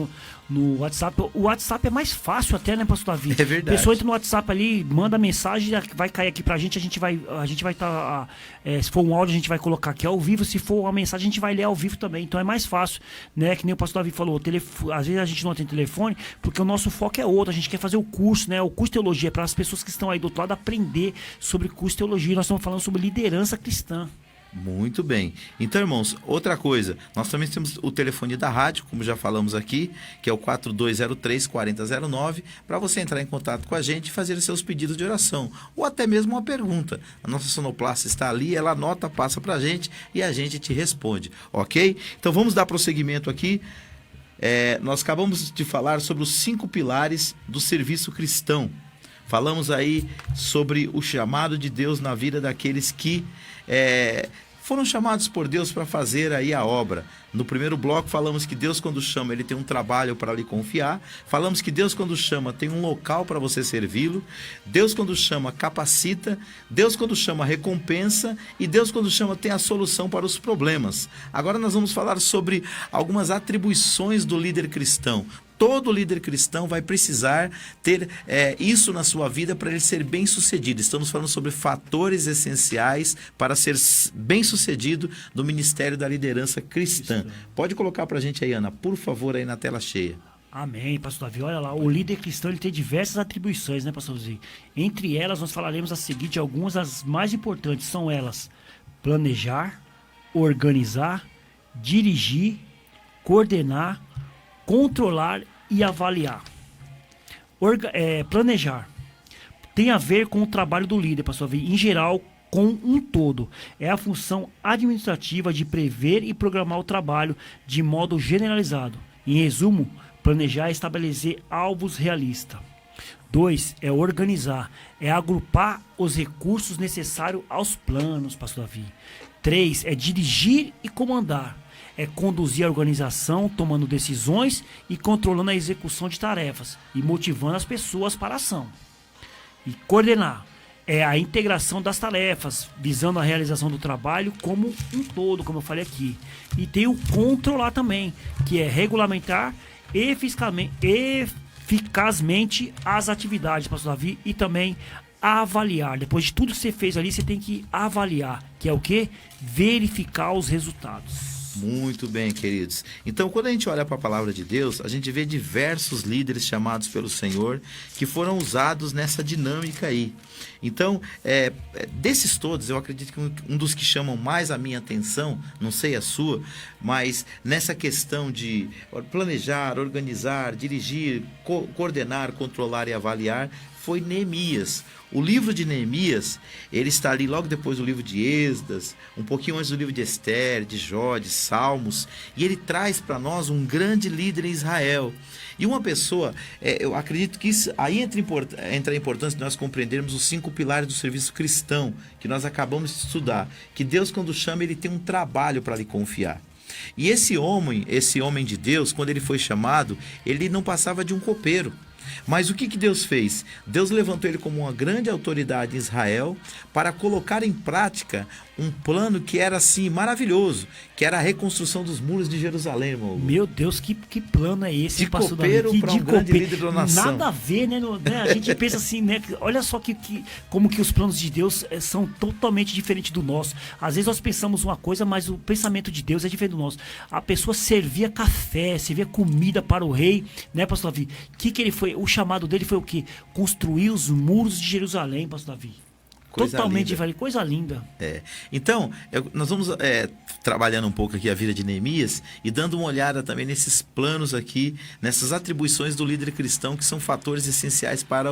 D: no WhatsApp. O WhatsApp é mais fácil até, né, pastor Davi?
C: É verdade.
D: A pessoa entra no WhatsApp ali, manda mensagem, vai cair aqui pra gente, a gente vai estar, se for um áudio a gente vai colocar aqui ao vivo, se for uma mensagem a gente vai ler ao vivo também, então é mais fácil, né, que nem o pastor Davi falou, às vezes a gente não tem telefone, porque o nosso foco é outro, a gente quer fazer o curso, né, o curso de teologia é para as pessoas que estão aí do outro lado aprender sobre curso de teologia, nós estamos falando sobre liderança cristã.
C: Muito bem. Então, irmãos, outra coisa, nós também temos o telefone da rádio, como já falamos aqui, que é o 4203-4009, para você entrar em contato com a gente e fazer seus pedidos de oração, ou até mesmo uma pergunta. A nossa sonoplasta está ali, ela anota, passa para a gente e a gente te responde, ok? Então, vamos dar prosseguimento aqui. Nós acabamos de falar sobre os 5 pilares do serviço cristão. Falamos aí sobre o chamado de Deus na vida daqueles que foram chamados por Deus para fazer aí a obra. No primeiro bloco falamos que Deus quando chama, ele tem um trabalho para lhe confiar. Falamos que Deus quando chama, tem um local para você servi-lo. Deus quando chama, capacita. Deus quando chama, recompensa. E Deus quando chama, tem a solução para os problemas. Agora nós vamos falar sobre algumas atribuições do líder cristão. Todo líder cristão vai precisar ter isso na sua vida para ele ser bem sucedido. Estamos falando sobre fatores essenciais para ser bem sucedido no ministério da liderança cristã. Pode colocar para a gente aí, Ana, por favor, aí na tela cheia.
D: Amém, pastor Davi. Olha lá, o líder cristão ele tem diversas atribuições, né, pastor Davi? Entre elas, nós falaremos a seguir de algumas das mais importantes. São elas: planejar, organizar, dirigir, coordenar, controlar e avaliar. Planejar tem a ver com o trabalho do líder, pastor Davi, em geral, com um todo. É a função administrativa de prever e programar o trabalho de modo generalizado. Em resumo, planejar é estabelecer alvos realistas. 2. É organizar. É agrupar os recursos necessários aos planos, pastor Davi. 3. É dirigir e comandar. conduzir a organização, tomando decisões e controlando a execução de tarefas e motivando as pessoas para a ação. E coordenar é a integração das tarefas, visando a realização do trabalho como um todo, como eu falei aqui. E tem o controlar também, que é regulamentar eficazmente as atividades, pastor Davi, e também avaliar. Depois de tudo que você fez ali, você tem que avaliar, que é o quê? Verificar os resultados.
C: Muito bem, queridos. Então, quando a gente olha para a palavra de Deus, a gente vê diversos líderes chamados pelo Senhor que foram usados nessa dinâmica aí. Então, desses todos, eu acredito que um dos que chamam mais a minha atenção, não sei a sua, mas nessa questão de planejar, organizar, dirigir, coordenar, controlar e avaliar, foi Neemias. O livro de Neemias, ele está ali logo depois do livro de Esdras, um pouquinho antes do livro de Esther, de Jó, de Salmos, e ele traz para nós um grande líder em Israel. E uma pessoa, eu acredito que isso, aí entra a importância de nós compreendermos os 5 pilares do serviço cristão, que nós acabamos de estudar, que Deus, quando chama, ele tem um trabalho para lhe confiar. E esse homem de Deus, quando ele foi chamado, ele não passava de um copeiro. Mas o que Deus fez? Deus levantou ele como uma grande autoridade em Israel para colocar em prática um plano que era assim maravilhoso, que era a reconstrução dos muros de Jerusalém, irmão.
D: Meu Deus, que plano é esse,
C: de copeiro para um grande líder da nação.
D: Nada a ver, né? A gente pensa assim, né? Olha só como que os planos de Deus são totalmente diferentes do nosso. Às vezes nós pensamos uma coisa, mas o pensamento de Deus é diferente do nosso. A pessoa servia café, servia comida para o rei, né, pastor Davi? Que ele foi? O chamado dele foi o quê? Construir os muros de Jerusalém, pastor Davi.
C: Coisa
D: totalmente
C: linda.
D: diferente, coisa linda.
C: Então, nós vamos trabalhando um pouco aqui a vida de Neemias e dando uma olhada também nesses planos aqui, nessas atribuições do líder cristão que são fatores essenciais para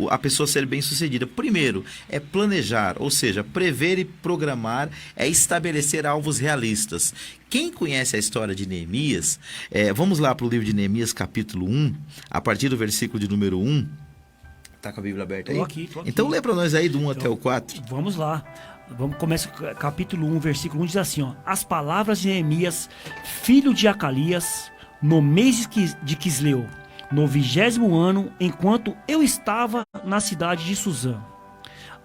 C: a pessoa ser bem sucedida. Primeiro, é planejar, ou seja, prever e programar, é estabelecer alvos realistas. Quem conhece a história de Neemias, vamos lá para o livro de Neemias, capítulo 1, a partir do versículo de número 1. Tá com a Bíblia aberta aí?
D: Tô aqui.
C: Então lê para nós aí do 1 até o 4.
D: Vamos lá. Começa capítulo 1, versículo 1, diz assim, ó. As palavras de Neemias, filho de Acalias, no mês de Quisleu, no 20º ano, enquanto eu estava na cidade de Suzã.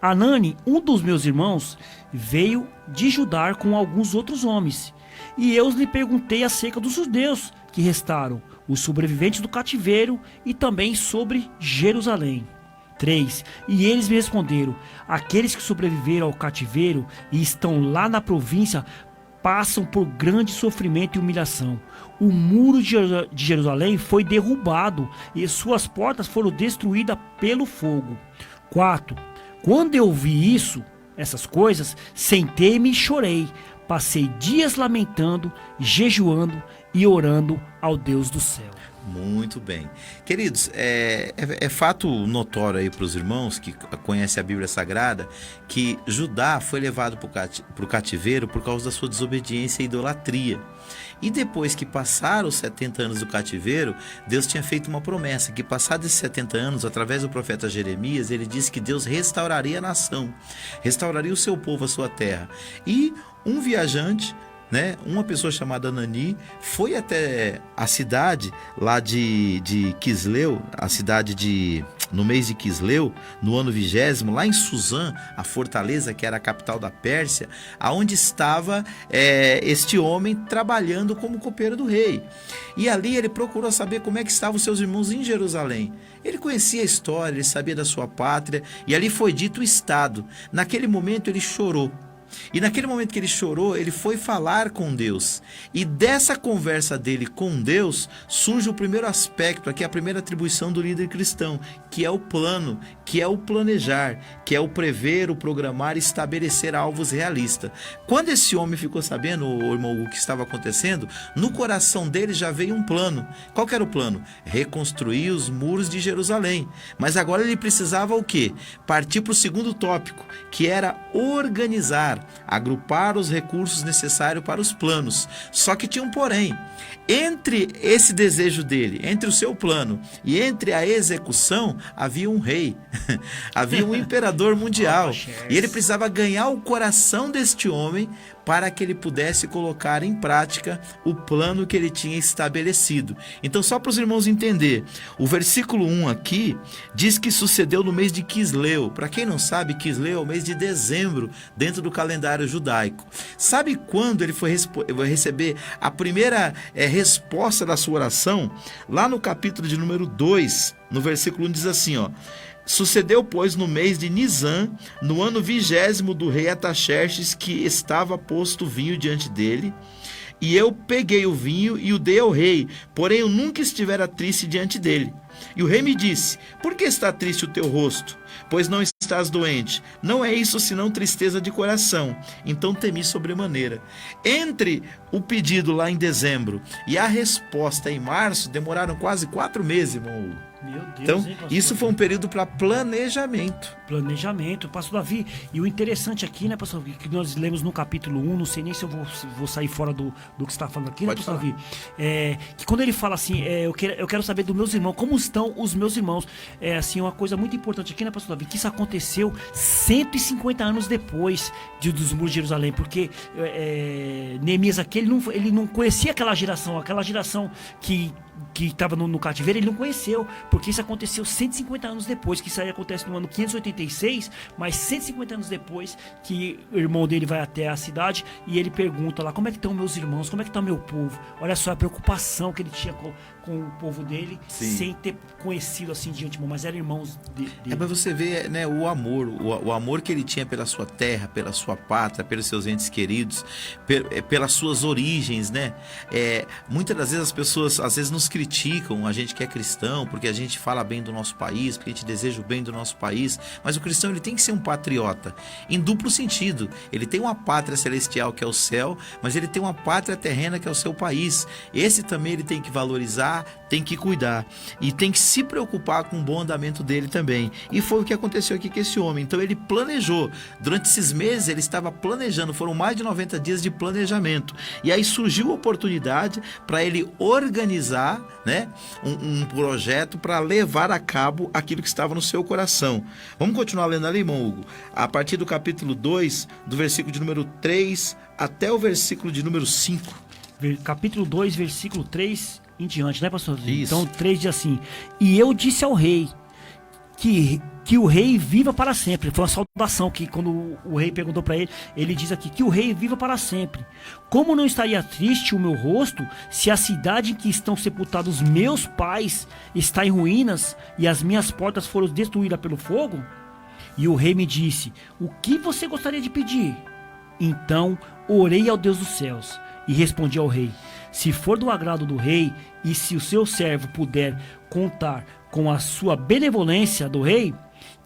D: Anani, um dos meus irmãos, veio de Judá com alguns outros homens, e eu lhe perguntei acerca dos judeus que restaram, os sobreviventes do cativeiro, e também sobre Jerusalém. 3. E eles me responderam: aqueles que sobreviveram ao cativeiro e estão lá na província passam por grande sofrimento e humilhação. O muro de Jerusalém foi derrubado e suas portas foram destruídas pelo fogo. 4. Quando eu vi essas coisas, sentei-me e chorei. Passei dias lamentando, jejuando e orando ao Deus do céu.
C: Muito bem. Queridos, é fato notório aí para os irmãos que conhecem a Bíblia Sagrada que Judá foi levado para o cativeiro por causa da sua desobediência e idolatria. E depois que passaram os 70 anos do cativeiro, Deus tinha feito uma promessa, que passados esses 70 anos, através do profeta Jeremias, ele disse que Deus restauraria a nação, restauraria o seu povo, a sua terra. E um viajante, uma pessoa chamada Anani, foi até a cidade lá de Quisleu, no mês de Quisleu, no ano 20º, lá em Suzã, a fortaleza que era a capital da Pérsia, aonde estava este homem trabalhando como copeiro do rei. E ali ele procurou saber como é que estavam os seus irmãos em Jerusalém. Ele conhecia a história, ele sabia da sua pátria, e ali foi dito o estado. Naquele momento ele chorou. E naquele momento que ele chorou, ele foi falar com Deus. E dessa conversa dele com Deus, surge o primeiro aspecto, aqui a primeira atribuição do líder cristão, que é o plano, que é o planejar, que é o prever, o programar e estabelecer alvos realistas. Quando esse homem ficou sabendo, irmão, o que estava acontecendo, no coração dele já veio um plano. Qual que era o plano? Reconstruir os muros de Jerusalém. Mas agora ele precisava o quê? Partir para o segundo tópico, que era organizar, agrupar os recursos necessários para os planos. Só que tinha um porém. Entre esse desejo dele, entre o seu plano e entre a execução, havia um rei, havia um imperador mundial. E ele precisava ganhar o coração deste homem para que ele pudesse colocar em prática o plano que ele tinha estabelecido. Então, só para os irmãos entender, o versículo 1 aqui diz que sucedeu no mês de Quisleu. Para quem não sabe, Quisleu é o mês de dezembro dentro do calendário judaico. Sabe quando ele foi receber a primeira resposta da sua oração? Lá no capítulo de número 2, no versículo 1 diz assim, ó: sucedeu, pois, no mês de Nisan, no ano 20º do rei Ataxerxes, que estava posto vinho diante dele, e eu peguei o vinho e o dei ao rei, porém eu nunca estivera triste diante dele. E o rei me disse: por que está triste o teu rosto? Pois não estás doente. Não é isso senão tristeza de coração. Então temi sobremaneira. Entre o pedido lá em dezembro e a resposta em março, demoraram quase 4 meses, irmão Hugo.
D: Meu Deus,
C: Então,
D: hein, pastor?
C: isso foi um período para planejamento.
D: Planejamento, pastor Davi. E o interessante aqui, né, pastor Davi, que nós lemos no capítulo 1, não sei nem se eu vou sair fora do que você está falando aqui, né, pastor Davi? Que quando ele fala assim, eu quero saber dos meus irmãos, como estão os meus irmãos? É assim, uma coisa muito importante aqui, né, pastor Davi, que isso aconteceu 150 anos depois dos muros de Jerusalém, porque Neemias aqui, ele não conhecia aquela geração que estava no cativeiro, ele não conheceu, porque isso aconteceu 150 anos depois, que isso aí acontece no ano 586, mas 150 anos depois que o irmão dele vai até a cidade e ele pergunta lá, como é que estão meus irmãos, como é que está meu povo? Olha só a preocupação que ele tinha com o povo dele,
C: Sim.
D: sem ter conhecido assim de antemão, mas eram irmãos dele.
C: Mas você vê, né, o amor que ele tinha pela sua terra, pela sua pátria, pelos seus entes queridos, pelas suas origens, né? Muitas das vezes as pessoas às vezes nos criticam, a gente que é cristão, porque a gente fala bem do nosso país, porque a gente deseja o bem do nosso país, mas o cristão ele tem que ser um patriota, em duplo sentido. Ele tem uma pátria celestial que é o céu, mas ele tem uma pátria terrena que é o seu país. Esse também ele tem que valorizar, tem que cuidar e tem que se preocupar com o bom andamento dele também. E foi o que aconteceu aqui com esse homem. Então ele planejou, durante esses meses ele estava planejando, foram mais de 90 dias de planejamento, e aí surgiu a oportunidade para ele organizar, né, um projeto para levar a cabo aquilo que estava no seu coração. Vamos continuar lendo ali, irmão Hugo, a partir do capítulo 2, do versículo de número 3 até o versículo de número 5.
D: Capítulo 2, versículo 3 em diante, né, pastor?
C: Isso.
D: Então, 3 diz assim: e eu disse ao rei que o rei viva para sempre. Foi uma saudação que quando o rei perguntou para ele, ele diz aqui, que o rei viva para sempre. Como não estaria triste o meu rosto se a cidade em que estão sepultados meus pais está em ruínas e as minhas portas foram destruídas pelo fogo? E o rei me disse: o que você gostaria de pedir? Então orei ao Deus dos céus e respondi ao rei: se for do agrado do rei e se o seu servo puder contar com a sua benevolência do rei,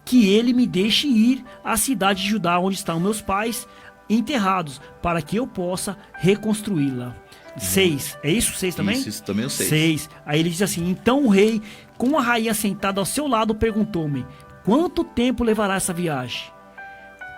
D: que ele me deixe ir à cidade de Judá, onde estão meus pais enterrados, para que eu possa reconstruí-la. 6, é isso? 6 também?
C: Isso também eu sei.
D: 6. Aí ele diz assim: então o rei, com a rainha sentada ao seu lado, perguntou-me: quanto tempo levará essa viagem?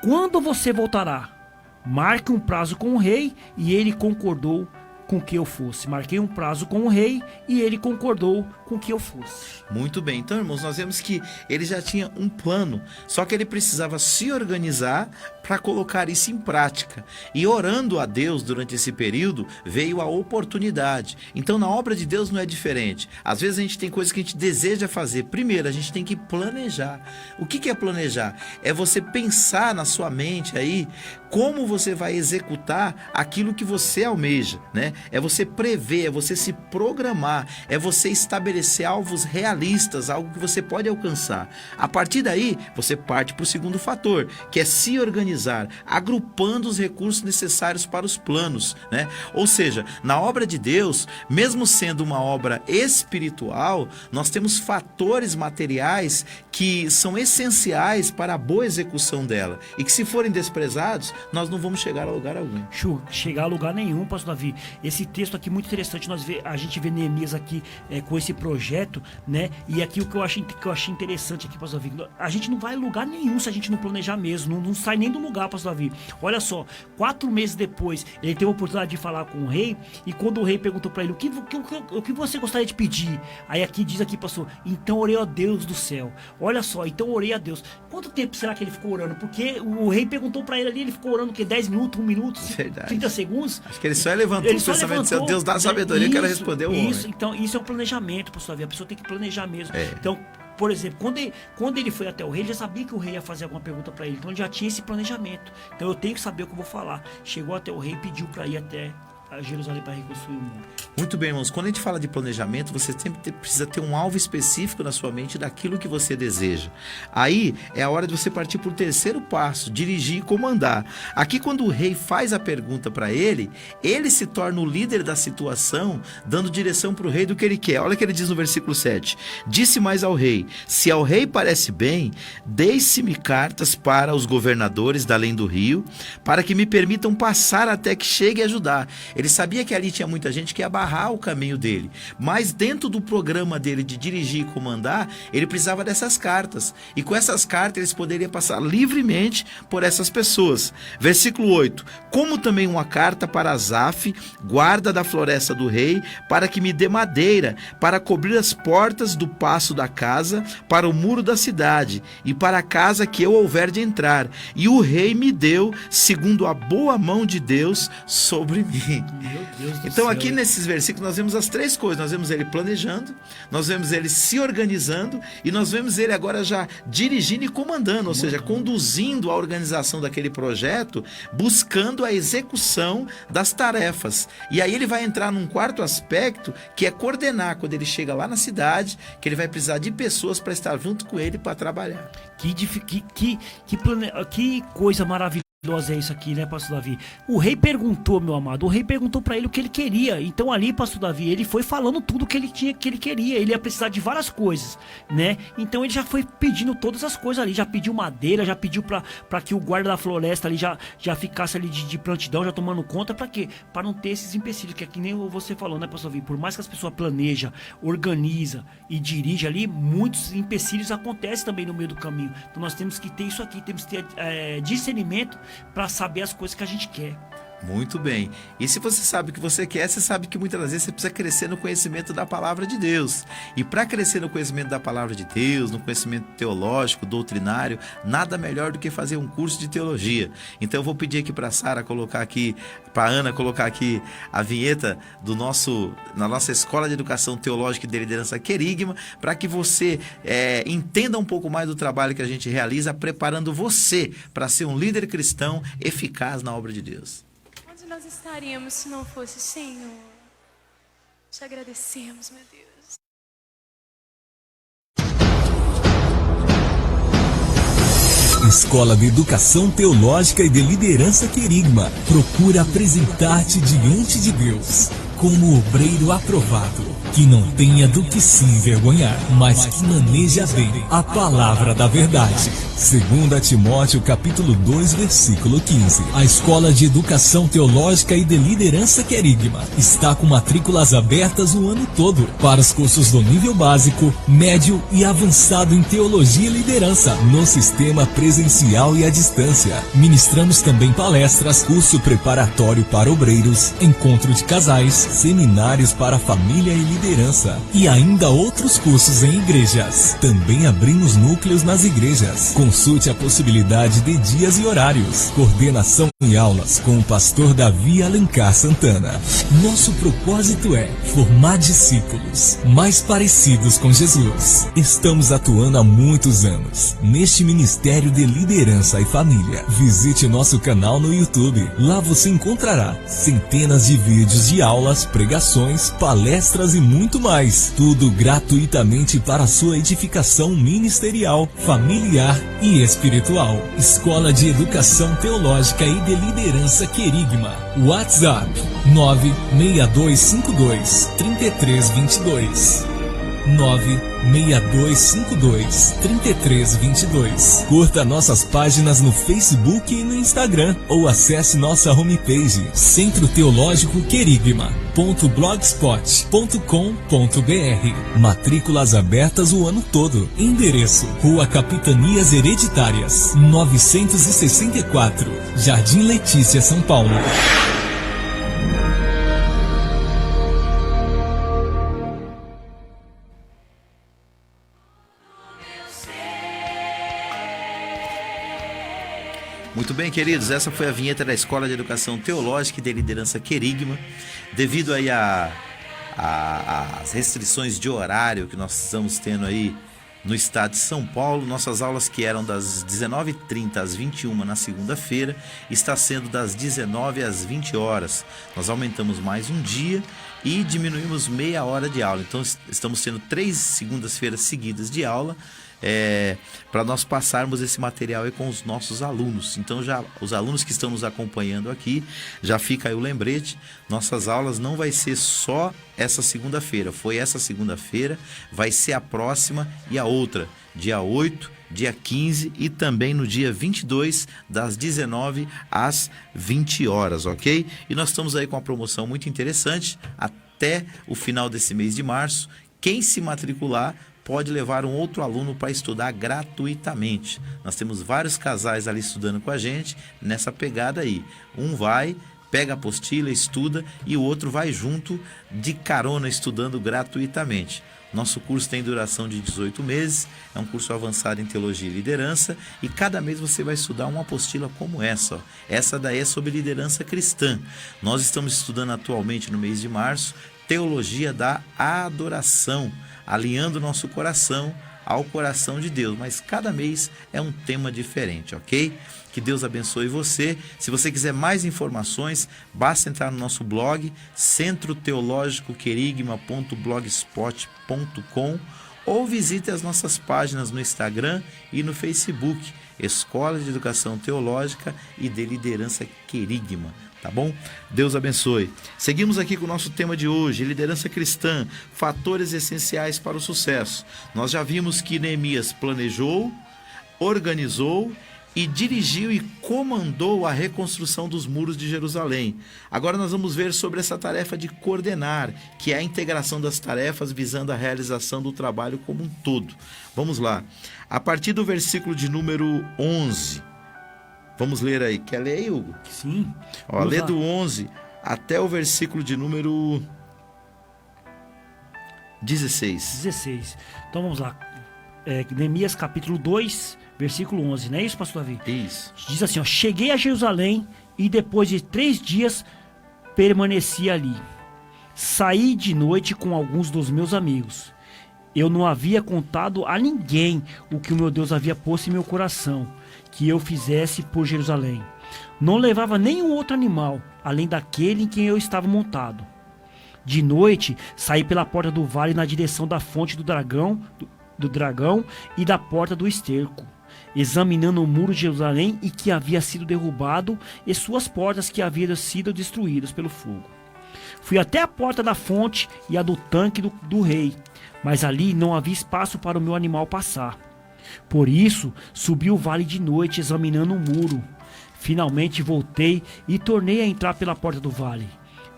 D: Quando você voltará? Marque um prazo com o rei, e ele concordou com que eu fosse. Marquei um prazo com o rei e ele concordou com que eu fosse.
C: Muito bem. Então, irmãos, nós vemos que ele já tinha um plano, só que ele precisava se organizar para colocar isso em prática. E orando a Deus durante esse período, veio a oportunidade. Então, na obra de Deus não é diferente. Às vezes a gente tem coisas que a gente deseja fazer. Primeiro, a gente tem que planejar. O que é planejar? É você pensar na sua mente aí como você vai executar aquilo que você almeja, né? É você prever, é você se programar, é você estabelecer alvos realistas, algo que você pode alcançar. A partir daí, você parte para o segundo fator, que é se organizar, agrupando os recursos necessários para os planos, né? Ou seja, na obra de Deus, mesmo sendo uma obra espiritual, nós temos fatores materiais que são essenciais para a boa execução dela, e que se forem desprezados, nós não vamos chegar a lugar algum.
D: Chegar a lugar nenhum, pastor Davi. esse texto aqui muito interessante, a gente vê Neemias aqui com esse projeto, né? E aqui o que eu achei interessante aqui, pastor Davi, a gente não vai em lugar nenhum se a gente não planejar mesmo, não sai nem do lugar, pastor Davi. Olha só, 4 meses depois, ele teve a oportunidade de falar com o rei, e quando o rei perguntou para ele, o que você gostaria de pedir? Aí aqui diz aqui, pastor, então orei a Deus do céu. Olha só, então orei a Deus. Quanto tempo será que ele ficou orando? Porque o rei perguntou para ele ali, ele ficou orando o quê? 10 minutos, 1 minuto, 30 segundos?
C: Acho que ele só levantou o pensamento de Deus dá sabedoria, eu quero responder o homem.
D: Então, isso é um planejamento, pastor Davi. A pessoa tem que planejar mesmo. Então, por exemplo, quando ele foi até o rei, ele já sabia que o rei ia fazer alguma pergunta para ele. Então, ele já tinha esse planejamento. Então, eu tenho que saber o que eu vou falar. Chegou até o rei e pediu para ir até a Jerusalém para reconstruir o muro.
C: Muito bem, irmãos. Quando a gente fala de planejamento, você sempre precisa ter um alvo específico na sua mente daquilo que você deseja. Aí é a hora de você partir para o terceiro passo, dirigir e comandar. Aqui, quando o rei faz a pergunta para ele se torna o líder da situação, dando direção para o rei do que ele quer. Olha o que ele diz no versículo 7. Disse mais ao rei, se ao rei parece bem, deixe-me cartas para os governadores da além do rio, para que me permitam passar até que chegue a Judá. Ele sabia que ali tinha muita gente que ia barrar o caminho dele, mas dentro do programa dele de dirigir e comandar, ele precisava dessas cartas, e com essas cartas eles poderiam passar livremente por essas pessoas. Versículo 8, como também uma carta para Asaf, guarda da floresta do rei, para que me dê madeira, para cobrir as portas do paço da casa, para o muro da cidade, e para a casa que eu houver de entrar, e o rei me deu, segundo a boa mão de Deus, sobre mim.
D: Meu Deus do
C: então
D: céu.
C: aqui nesses versículos nós vemos as 3 coisas, nós vemos ele planejando, nós vemos ele se organizando e nós vemos ele agora já dirigindo e comandando, ou seja, conduzindo a organização daquele projeto, buscando a execução das tarefas. E aí ele vai entrar num quarto aspecto, que é coordenar quando ele chega lá na cidade, que ele vai precisar de pessoas para estar junto com ele para trabalhar.
D: Que coisa maravilhosa é isso aqui, né, pastor Davi? O rei perguntou, meu amado, o rei perguntou pra ele o que ele queria. Então ali, pastor Davi, ele foi falando tudo que ele queria. Ele ia precisar de várias coisas, né? Então ele já foi pedindo todas as coisas ali, já pediu madeira, já pediu pra que o guarda da floresta ali já ficasse ali de prontidão, já tomando conta. Pra quê? Pra não ter esses empecilhos, que é que nem você falou, né, pastor Davi? Por mais que as pessoas planejam, organizam e dirigem ali, muitos empecilhos acontecem também no meio do caminho. Então nós temos que ter isso aqui, temos que ter discernimento para saber as coisas que a gente quer.
C: Muito bem. E se você sabe o que você quer, você sabe que muitas das vezes você precisa crescer no conhecimento da palavra de Deus. E para crescer no conhecimento da palavra de Deus, no conhecimento teológico, doutrinário, nada melhor do que fazer um curso de teologia. Então eu vou pedir aqui para a Sara colocar aqui, para a Ana colocar aqui a vinheta na nossa Escola de Educação Teológica e de Liderança Querigma, para que você entenda um pouco mais do trabalho que a gente realiza, preparando você para ser um líder cristão eficaz na obra de Deus.
A: Onde nós estaríamos se não fosse o Senhor? Te agradecemos, meu Deus.
F: Escola de Educação Teológica e de Liderança Querigma procura apresentar-te diante de Deus como obreiro aprovado, que não tenha do que se envergonhar, mas que maneja bem a palavra da verdade. 2 Timóteo capítulo 2, versículo 15. A Escola de Educação Teológica e de Liderança Querigma está com matrículas abertas o ano todo para os cursos do nível básico, médio e avançado em Teologia e Liderança, no sistema presencial e à distância. Ministramos também palestras, curso preparatório para obreiros, encontro de casais, seminários para família e liderança e ainda outros cursos em igrejas. Também abrimos núcleos nas igrejas. Consulte a possibilidade de dias e horários. Coordenação e aulas com o pastor Davi Alencar Santana. Nosso propósito é formar discípulos mais parecidos com Jesus. Estamos atuando há muitos anos neste Ministério de Liderança e Família. Visite nosso canal no YouTube. Lá você encontrará centenas de vídeos de aulas, pregações, palestras e muito mais. Tudo gratuitamente para sua edificação ministerial, familiar e espiritual. Escola de Educação Teológica e de Liderança Querigma. WhatsApp 96252 3322. 962523322. Curta nossas páginas no Facebook e no Instagram ou acesse nossa homepage Centro Teológico Querigma.blogspot.com.br. Matrículas abertas o ano todo. Endereço: Rua Capitanias Hereditárias, 964, Jardim Letícia, São Paulo.
C: Muito bem, queridos, essa foi a vinheta da Escola de Educação Teológica e de Liderança Querigma. Devido aí às restrições de horário que nós estamos tendo aí no estado de São Paulo, nossas aulas que eram das 19h30 às 21h na segunda-feira, está sendo das 19 às 20 horas. Nós aumentamos mais um dia e diminuímos meia hora de aula. Então estamos tendo 3 segundas-feiras seguidas de aula, para nós passarmos esse material aí com os nossos alunos. Então já os alunos que estão nos acompanhando aqui, já fica aí o lembrete, nossas aulas não vai ser só essa segunda-feira, foi essa segunda-feira, vai ser a próxima e a outra, dia 8, dia 15 e também no dia 22, das 19 às 20 horas, ok? E nós estamos aí com uma promoção muito interessante, até o final desse mês de março. Quem se matricular pode levar um outro aluno para estudar gratuitamente. Nós temos vários casais ali estudando com a gente nessa pegada aí. Um vai, pega a apostila, estuda, e o outro vai junto de carona estudando gratuitamente. Nosso curso tem duração de 18 meses, é um curso avançado em Teologia e Liderança, e cada mês você vai estudar uma apostila como essa. Ó. Essa daí é sobre liderança cristã. Nós estamos estudando atualmente no mês de março Teologia da Adoração, alinhando nosso coração ao coração de Deus, mas cada mês é um tema diferente, ok? Que Deus abençoe você. Se você quiser mais informações, basta entrar no nosso blog, centroteologicoquerigma.blogspot.com, ou visite as nossas páginas no Instagram e no Facebook, Escola de Educação Teológica e de Liderança Querigma. Tá bom? Deus abençoe. Seguimos aqui com o nosso tema de hoje, liderança cristã, fatores essenciais para o sucesso. Nós já vimos que Neemias planejou, organizou e dirigiu e comandou a reconstrução dos muros de Jerusalém. Agora nós vamos ver sobre essa tarefa de coordenar, que é a integração das tarefas visando a realização do trabalho como um todo. Vamos lá. A partir do versículo de número 11... Vamos ler aí. Quer ler aí, Hugo?
D: Sim.
C: Ó, lê do 11 até o versículo de número 16.
D: 16. Então vamos lá. Neemias capítulo 2, versículo 11. Não é isso, pastor Davi?
C: Isso.
D: Diz assim, ó: cheguei a Jerusalém e depois de 3 dias permaneci ali. Saí de noite com alguns dos meus amigos. Eu não havia contado a ninguém o que o meu Deus havia posto em meu coração que eu fizesse por Jerusalém. Não levava nenhum outro animal, além daquele em quem eu estava montado. De noite, saí pela porta do vale na direção da fonte do dragão e da porta do esterco, examinando o muro de Jerusalém e que havia sido derrubado e suas portas que haviam sido destruídas pelo fogo. Fui até a porta da fonte e a do tanque do rei, mas ali não havia espaço para o meu animal passar. Por isso, subi o vale de noite examinando o muro. Finalmente voltei e tornei a entrar pela porta do vale.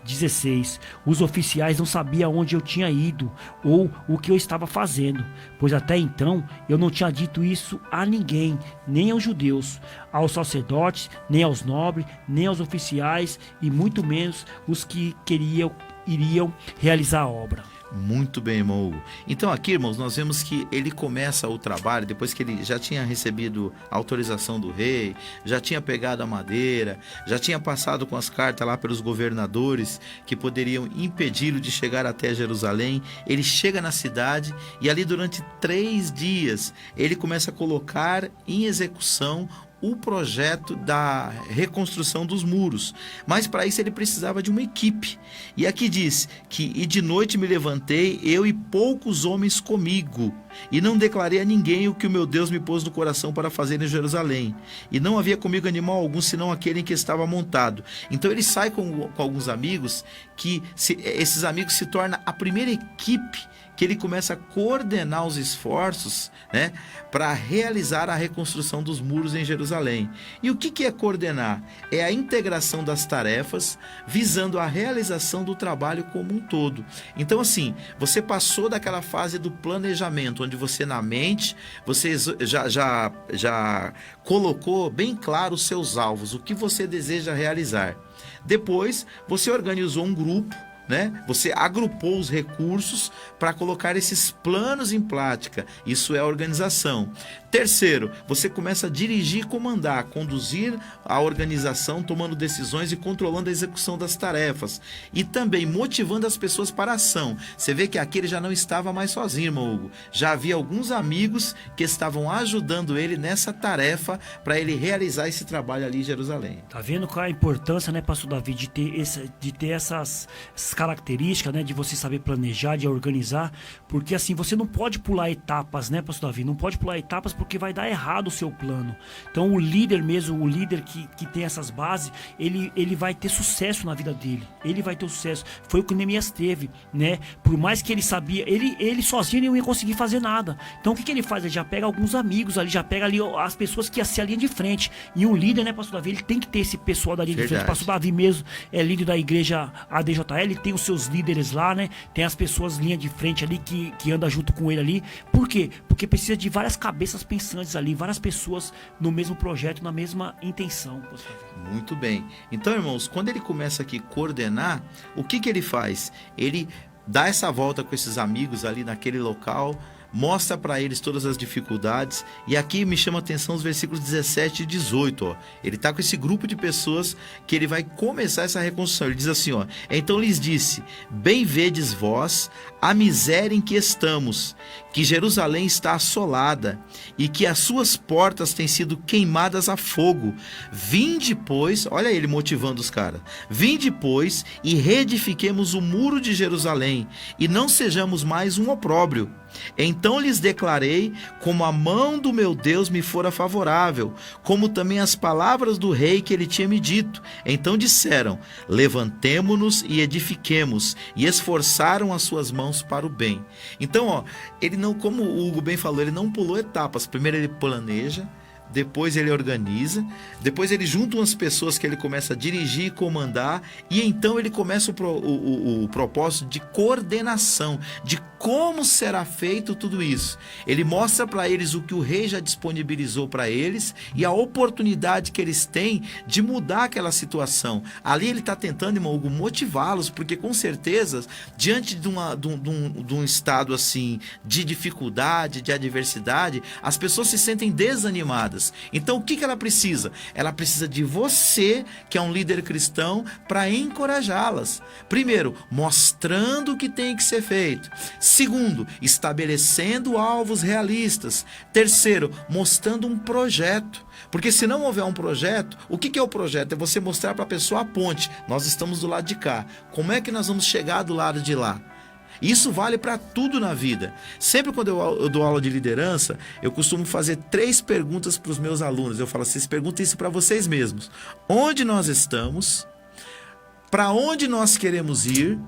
D: 16. Os oficiais não sabiam onde eu tinha ido ou o que eu estava fazendo, pois até então eu não tinha dito isso a ninguém, nem aos judeus, aos sacerdotes, nem aos nobres, nem aos oficiais e muito menos os que iriam realizar a obra.
C: Muito bem, irmão Hugo. Então aqui, irmãos, nós vemos que ele começa o trabalho depois que ele já tinha recebido a autorização do rei, já tinha pegado a madeira, já tinha passado com as cartas lá pelos governadores que poderiam impedi-lo de chegar até Jerusalém. Ele chega na cidade e ali durante 3 dias ele começa a colocar em execução o projeto da reconstrução dos muros, mas para isso ele precisava de uma equipe. E aqui diz que: e de noite me levantei, eu e poucos homens comigo, e não declarei a ninguém o que o meu Deus me pôs no coração para fazer em Jerusalém. E não havia comigo animal algum, senão aquele em que estava montado. Então ele sai com alguns amigos, esses amigos se tornam a primeira equipe que ele começa a coordenar os esforços, né, para realizar a reconstrução dos muros em Jerusalém. E o que é coordenar? É a integração das tarefas visando a realização do trabalho como um todo. Então, assim, você passou daquela fase do planejamento, onde você na mente, você já colocou bem claro os seus alvos, o que você deseja realizar. Depois, você organizou um grupo, né? Você agrupou os recursos para colocar esses planos em prática. Isso é a organização. Terceiro, você começa a dirigir e comandar, conduzir a organização, tomando decisões e controlando a execução das tarefas. E também motivando as pessoas para a ação. Você vê que aqui ele já não estava mais sozinho, irmão Hugo. Já havia alguns amigos que estavam ajudando ele nessa tarefa para ele realizar esse trabalho ali em Jerusalém.
D: Tá vendo qual é a importância, né, pastor Davi, de ter essas características, né, de você saber planejar, de organizar, porque assim, você não pode pular etapas, né, pastor Davi, não pode pular etapas porque vai dar errado o seu plano. Então o líder mesmo, o líder que tem essas bases, ele vai ter sucesso na vida dele, ele vai ter sucesso. Foi o que Neemias teve, né, por mais que ele sabia, ele sozinho não ia conseguir fazer nada. Então o que ele faz? Ele já pega alguns amigos ali, já pega ali as pessoas que se linha de frente, e um líder, né, pastor Davi, ele tem que ter esse pessoal da linha de frente. Pastor Davi mesmo é líder da igreja ADJL, tem os seus líderes lá, né? Tem as pessoas linha de frente ali que andam junto com ele ali. Por quê? Porque precisa de várias cabeças pensantes ali, várias pessoas no mesmo projeto, na mesma intenção.
C: Muito bem. Então, irmãos, quando ele começa aqui a coordenar, o que ele faz? Ele dá essa volta com esses amigos ali naquele local, mostra para eles todas as dificuldades, e aqui me chama a atenção os versículos 17 e 18, ó. Ele está com esse grupo de pessoas que ele vai começar essa reconstrução. Ele diz assim, ó: então lhes disse, bem vedes vós a miséria em que estamos, que Jerusalém está assolada, e que as suas portas têm sido queimadas a fogo. Vinde, pois, olha ele motivando os caras, vinde, pois, e reedifiquemos o muro de Jerusalém, e não sejamos mais um opróbrio. Então lhes declarei, como a mão do meu Deus me fora favorável, como também as palavras do rei que ele tinha me dito. Então disseram, levantemo-nos e edifiquemos, e esforçaram as suas mãos para o bem. Então, ó, ele não, como o Hugo bem falou, ele não pulou etapas. Primeiro ele planeja, depois ele organiza, depois ele junta umas pessoas que ele começa a dirigir e comandar, e então ele começa o propósito de coordenação, de como será feito tudo isso. Ele mostra para eles o que o rei já disponibilizou para eles e a oportunidade que eles têm de mudar aquela situação. Ali ele está tentando, irmão Hugo, motivá-los, porque com certeza, diante de um estado assim de dificuldade, de adversidade, as pessoas se sentem desanimadas. Então o que ela precisa? Ela precisa de você, que é um líder cristão, para encorajá-las. Primeiro, mostrando o que tem que ser feito. Segundo, estabelecendo alvos realistas. Terceiro, mostrando um projeto. Porque se não houver um projeto, o que é o projeto? É você mostrar para a pessoa a ponte. Nós estamos do lado de cá. Como é que nós vamos chegar do lado de lá? Isso vale para tudo na vida. Sempre quando eu dou aula de liderança, eu costumo fazer 3 perguntas para os meus alunos. Eu falo assim, vocês perguntem isso para vocês mesmos. Onde nós estamos? Para onde nós queremos ir?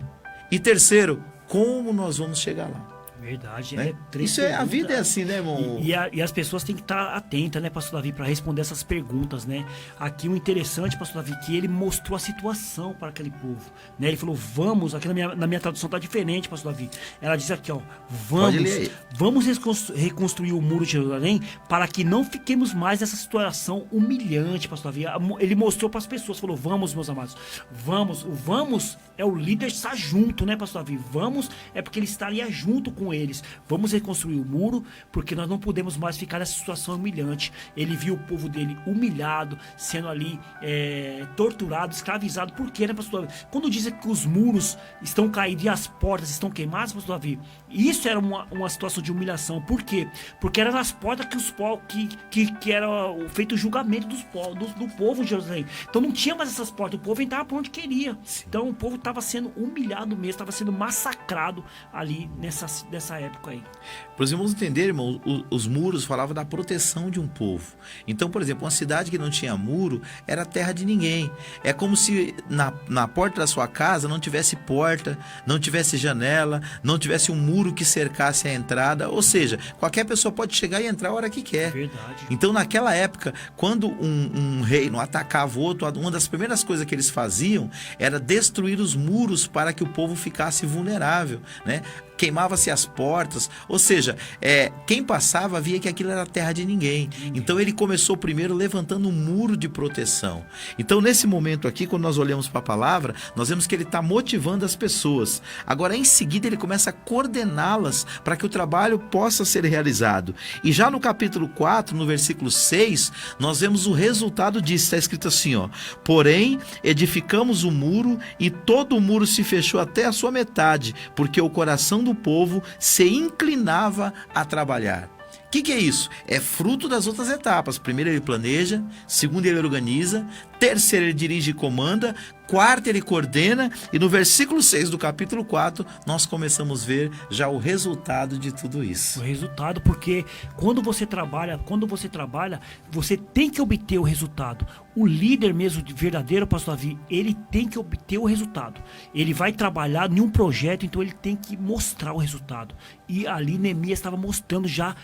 C: E terceiro, como nós vamos chegar lá?
D: Verdade,
C: né? Isso a vida é assim, né, irmão?
D: E as pessoas têm que estar atentas, né, pastor Davi, para responder essas perguntas, né? Aqui o interessante, pastor Davi, que ele mostrou a situação para aquele povo, né? Ele falou, vamos, aqui na minha tradução tá diferente, pastor Davi. Ela diz aqui, ó, vamos reconstruir o muro de Jerusalém para que não fiquemos mais nessa situação humilhante, pastor Davi. Ele mostrou para as pessoas, falou, vamos, meus amados, vamos. O vamos é o líder estar junto, né, pastor Davi? Vamos é porque ele estaria junto com eles. Vamos reconstruir o muro, porque nós não podemos mais ficar nessa situação humilhante. Ele viu o povo dele humilhado, sendo ali torturado, escravizado. Por quê, né, pastor Davi? Quando dizem que os muros estão caídos e as portas estão queimadas, pastor Davi, isso era uma situação de humilhação. Por quê? Porque eram as portas que era feito o julgamento do povo de Jerusalém. Então não tinha mais essas portas, o povo entrava por onde queria. Sim. Então o povo estava sendo humilhado mesmo, estava sendo massacrado ali nessa nessa época aí.
C: Para os irmãos entenderem, irmão, os muros falavam da proteção de um povo. Então, por exemplo, uma cidade que não tinha muro era terra de ninguém. É como se na porta da sua casa não tivesse porta, não tivesse janela, não tivesse um muro que cercasse a entrada. Ou seja, qualquer pessoa pode chegar e entrar a hora que quer.
D: Verdade.
C: Então, naquela época, quando um reino atacava o outro, uma das primeiras coisas que eles faziam era destruir os muros para que o povo ficasse vulnerável, né? Queimava-se as portas, ou seja, quem passava via que aquilo era terra de ninguém. Então ele começou primeiro levantando um muro de proteção. Então nesse momento aqui, quando nós olhamos para a palavra, nós vemos que ele está motivando as pessoas. Agora em seguida ele começa a coordená-las para que o trabalho possa ser realizado. E já no capítulo 4, no versículo 6, nós vemos o resultado disso. Está escrito assim, ó: porém edificamos o muro e todo o muro se fechou até a sua metade, porque o coração do povo se inclinava a trabalhar. O que é isso? É fruto das outras etapas. Primeiro ele planeja, segundo ele organiza, terceiro ele dirige e comanda, quarto ele coordena, e no versículo 6 do capítulo 4 nós começamos a ver já o resultado de tudo isso.
D: O resultado, porque quando você trabalha, você tem que obter o resultado. O líder mesmo verdadeiro, pastor Davi, ele tem que obter o resultado. Ele vai trabalhar em um projeto, então ele tem que mostrar o resultado. E ali Neemias estava mostrando já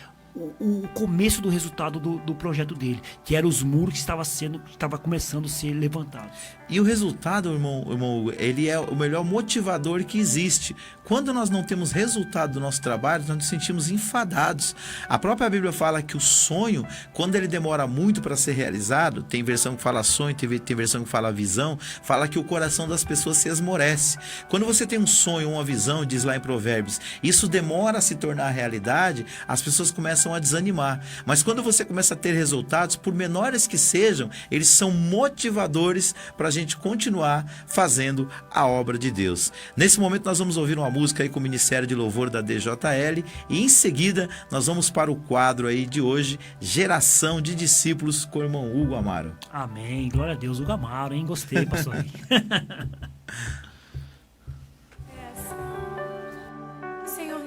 D: o começo do resultado do projeto dele, que eram os muros que estava começando a ser levantados.
C: E o resultado, irmão, ele é o melhor motivador que existe. Quando nós não temos resultado do nosso trabalho, nós nos sentimos enfadados. A própria Bíblia fala que o sonho, quando ele demora muito para ser realizado, tem versão que fala sonho, tem versão que fala visão, fala que o coração das pessoas se esmorece. Quando você tem um sonho, uma visão, diz lá em Provérbios, isso demora a se tornar realidade, as pessoas começam a desanimar. Mas quando você começa a ter resultados, por menores que sejam, eles são motivadores para a gente continuar fazendo a obra de Deus. Nesse momento nós vamos ouvir uma música aí com o Ministério de Louvor da DJL e em seguida nós vamos para o quadro aí de hoje, Geração de Discípulos, com o irmão Hugo Amaro.
D: Amém, glória a Deus. Hugo Amaro, hein? Gostei, pastor.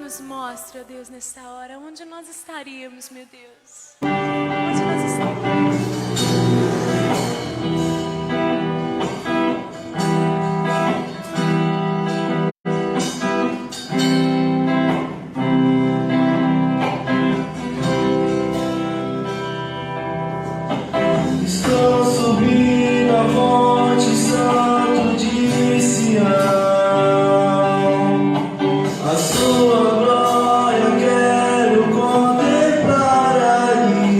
A: Nos mostre, ó Deus, nessa hora, onde nós estaríamos, meu Deus. Onde nós estaríamos.
B: Estou subindo a monte santo de Sião, a sua glória quero contemplar ali.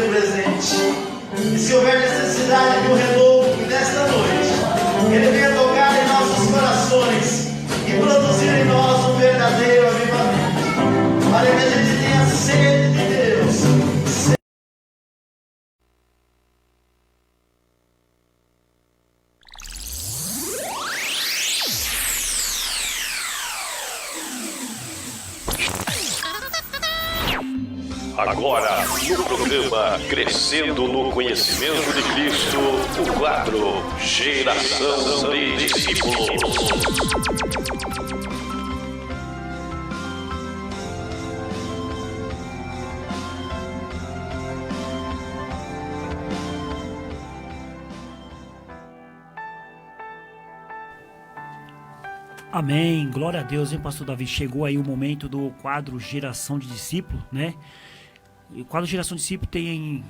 J: fazer presente. E se houver necessidade de um renovo, que nesta noite Ele venha tocar em nossos corações e produzir em nós um verdadeiro avivamento, para que a gente tenha sede de Deus.
E: Agora, no programa Crescendo no Conhecimento de Cristo, o quadro Geração de Discípulos.
D: Amém, glória a Deus, hein, pastor Davi? Chegou aí o momento do quadro Geração de Discípulo, né? E o quadro Geração de Discípulo tem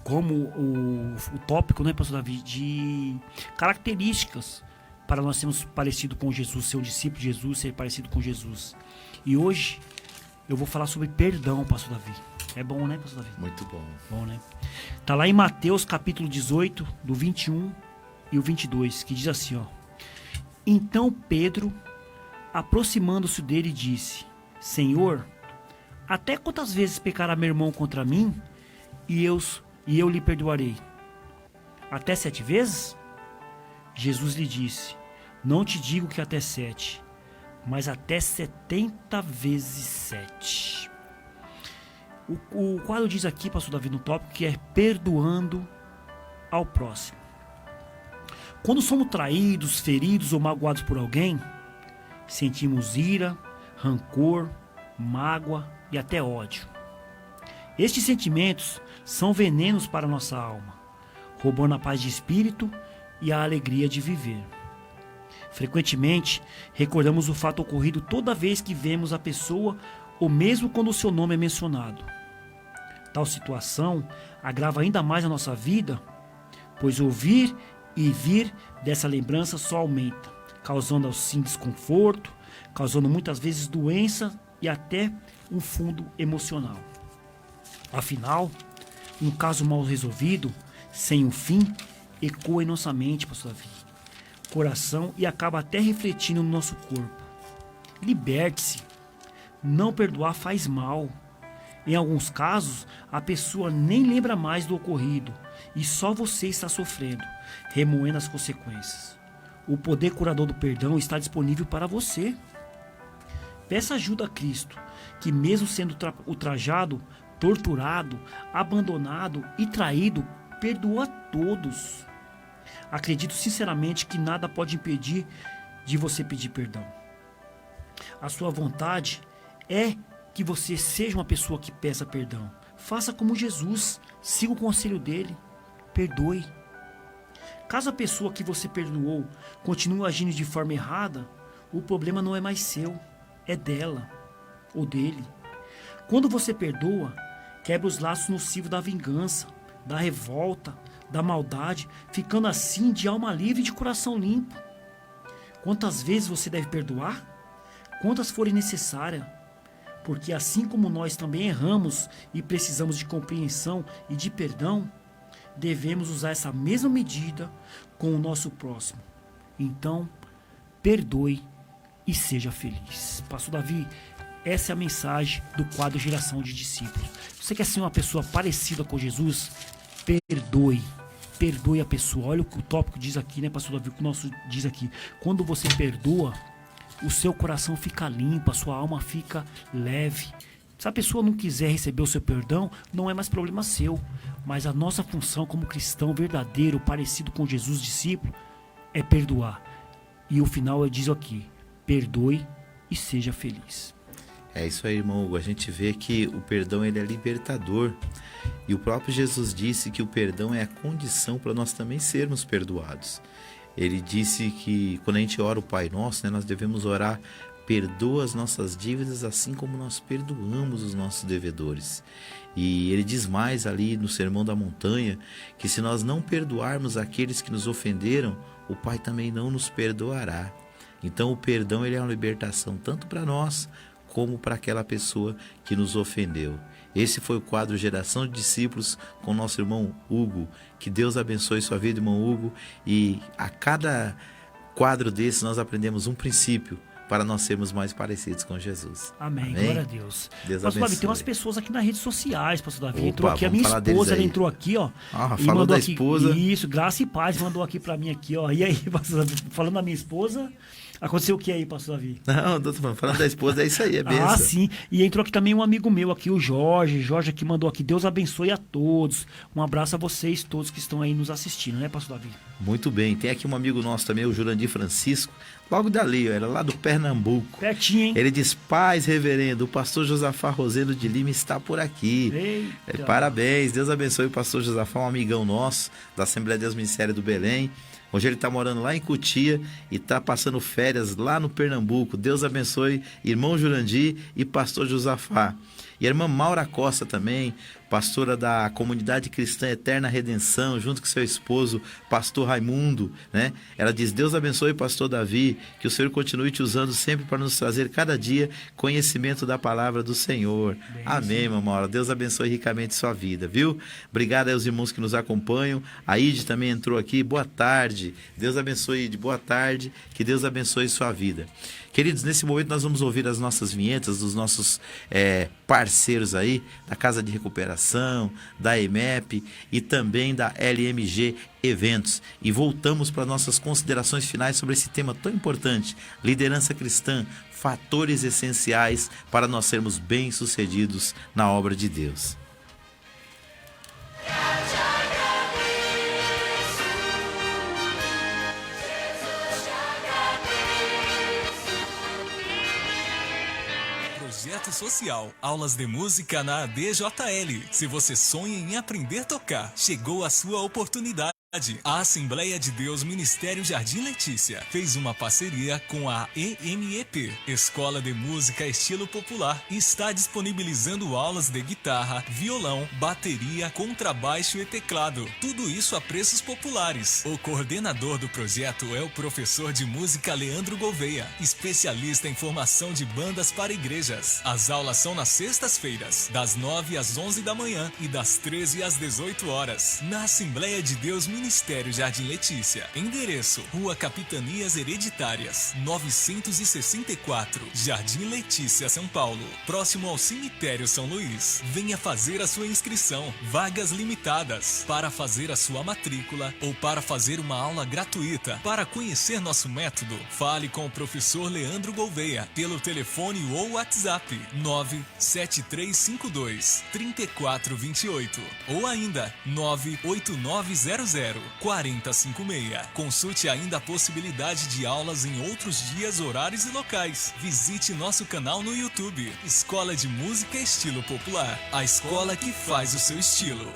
D: como o tópico, né, pastor Davi, de características para nós sermos parecidos com Jesus, ser um discípulo de Jesus, ser parecido com Jesus. E hoje eu vou falar sobre perdão, pastor Davi. É bom, né, pastor Davi?
C: Muito bom.
D: Bom, né? Tá lá em Mateus capítulo 18, do 21 e o 22, que diz assim, ó. Então Pedro, aproximando-se dele, disse: Senhor, até quantas vezes pecará meu irmão contra mim, e eu lhe perdoarei? Até 7 vezes? Jesus lhe disse: Não te digo que até 7, mas até 70 vezes 7. O quadro diz aqui, pastor Davi, no tópico, que é perdoando ao próximo. Quando somos traídos, feridos ou magoados por alguém, sentimos ira, rancor, mágoa e até ódio. Estes sentimentos são venenos para a nossa alma, roubando a paz de espírito e a alegria de viver. Frequentemente, recordamos o fato ocorrido toda vez que vemos a pessoa ou mesmo quando o seu nome é mencionado. Tal situação agrava ainda mais a nossa vida, pois ouvir e vir dessa lembrança só aumenta, causando assim desconforto, causando muitas vezes doença e até um fundo emocional. Afinal, um caso mal resolvido, sem um fim, ecoa em nossa mente, pastor Davi, coração, e acaba até refletindo no nosso corpo. Liberte-se. Não perdoar faz mal. Em alguns casos, a pessoa nem lembra mais do ocorrido e só você está sofrendo, remoendo as consequências. O poder curador do perdão está disponível para você. Peça ajuda a Cristo, que mesmo sendo ultrajado, torturado, abandonado e traído, perdoa a todos. Acredito sinceramente que nada pode impedir de você pedir perdão. A sua vontade é que você seja uma pessoa que peça perdão. Faça como Jesus, siga o conselho dele, perdoe. Caso a pessoa que você perdoou continue agindo de forma errada, o problema não é mais seu, é dela ou dele. Quando você perdoa, quebra os laços nocivos da vingança, da revolta, da maldade, ficando assim de alma livre e de coração limpo. Quantas vezes você deve perdoar? Quantas forem necessárias? Porque assim como nós também erramos e precisamos de compreensão e de perdão, devemos usar essa mesma medida com o nosso próximo. Então, perdoe e seja feliz. Pastor Davi, essa é a mensagem do quadro Geração de Discípulos. Você quer ser uma pessoa parecida com Jesus? Perdoe. Perdoe a pessoa. Olha o que o tópico diz aqui, né, pastor Davi? O que o nosso diz aqui. Quando você perdoa, o seu coração fica limpo, a sua alma fica leve. Se a pessoa não quiser receber o seu perdão, não é mais problema seu. Mas a nossa função como cristão verdadeiro, parecido com Jesus, discípulo, é perdoar. E o final diz aqui: perdoe e seja feliz.
C: É isso aí, irmão Hugo. A gente vê que o perdão ele é libertador. E o próprio Jesus disse que o perdão é a condição para nós também sermos perdoados. Ele disse que quando a gente ora o Pai Nosso, né, nós devemos orar: perdoa as nossas dívidas assim como nós perdoamos os nossos devedores. E ele diz mais ali no Sermão da Montanha que se nós não perdoarmos aqueles que nos ofenderam, o Pai também não nos perdoará. Então o perdão ele é uma libertação tanto para nós como para aquela pessoa que nos ofendeu. Esse foi o quadro Geração de Discípulos com o nosso irmão Hugo. Que Deus abençoe sua vida, irmão Hugo. E a cada quadro desse nós aprendemos um princípio para nós sermos mais parecidos com Jesus.
D: Amém. Glória a Deus.
C: Deus
D: Pastor Davi,
C: abençoe.
D: tem umas pessoas aqui nas redes sociais, Pastor Davi.
C: Opa,
D: Entrou aqui a
C: vamos
D: minha
C: falar deles
D: esposa, ela
C: aí.
D: entrou aqui, ó.
C: Ah,
D: e
C: falou
D: mandou
C: da
D: aqui,
C: esposa.
D: Isso, Graça e Paz mandou aqui pra mim aqui, ó. E aí, Pastor Davi, falando da minha esposa, aconteceu o que aí, Pastor Davi?
C: Não, doutor, falando da esposa, é isso aí, é benção.
D: Ah, sim. E entrou aqui também um amigo meu aqui, o Jorge. Jorge aqui mandou aqui, Deus abençoe a todos. Um abraço a vocês todos que estão aí nos assistindo, né, Pastor Davi?
C: Muito bem. Tem aqui um amigo nosso também, o Jurandir Francisco, logo dali, ó, era lá do Pernambuco.
D: Pertinho, hein?
C: Ele diz: paz, reverendo, o pastor Josafá Rosendo de Lima está por aqui.
D: Eita.
C: Parabéns, Deus abençoe o pastor Josafá, um amigão nosso da Assembleia de Deus Ministério do Belém. Hoje ele está morando lá em Cotia e está passando férias lá no Pernambuco. Deus abençoe irmão Jurandir e pastor Josafá. E a irmã Maura Costa também, pastora da Comunidade Cristã Eterna Redenção, junto com seu esposo, pastor Raimundo, né? Ela diz: Deus abençoe pastor Davi, que o Senhor continue te usando sempre para nos trazer cada dia conhecimento da palavra do Senhor. Amém, irmã Maura. Deus abençoe ricamente sua vida, viu? Obrigado aos irmãos que nos acompanham. A Ide também entrou aqui. Boa tarde. Deus abençoe, Ide. Boa tarde. Que Deus abençoe sua vida. Queridos, nesse momento nós vamos ouvir as nossas vinhetas dos nossos parceiros aí, da Casa de Recuperação, da EMEP e também da LMG Eventos. E voltamos para nossas considerações finais sobre esse tema tão importante: liderança cristã, fatores essenciais para nós sermos bem-sucedidos na obra de Deus.
F: Projeto Social, aulas de música na ADJL. Se você sonha em aprender a tocar, chegou a sua oportunidade. A Assembleia de Deus Ministério Jardim Letícia fez uma parceria com a EMEP, Escola de Música Estilo Popular, e está disponibilizando aulas de guitarra, violão, bateria, contrabaixo e teclado. Tudo isso a preços populares. O coordenador do projeto é o professor de música Leandro Gouveia, especialista em formação de bandas para igrejas. As aulas são nas sextas-feiras, das 9 às 11 da manhã e das 13 às 18 horas, na Assembleia de Deus Ministério Jardim Letícia. Endereço: Rua Capitanias Hereditárias, 964, Jardim Letícia, São Paulo, próximo ao Cemitério São Luís. Venha fazer a sua inscrição. Vagas limitadas. Para fazer a sua matrícula ou para fazer uma aula gratuita. Para conhecer nosso método, fale com o professor Leandro Gouveia pelo telefone ou WhatsApp 97352-3428 ou ainda 98900 4056. Consulte ainda a possibilidade de aulas em outros dias, horários e locais. Visite nosso canal no YouTube, Escola de Música Estilo Popular, a escola que faz o seu estilo.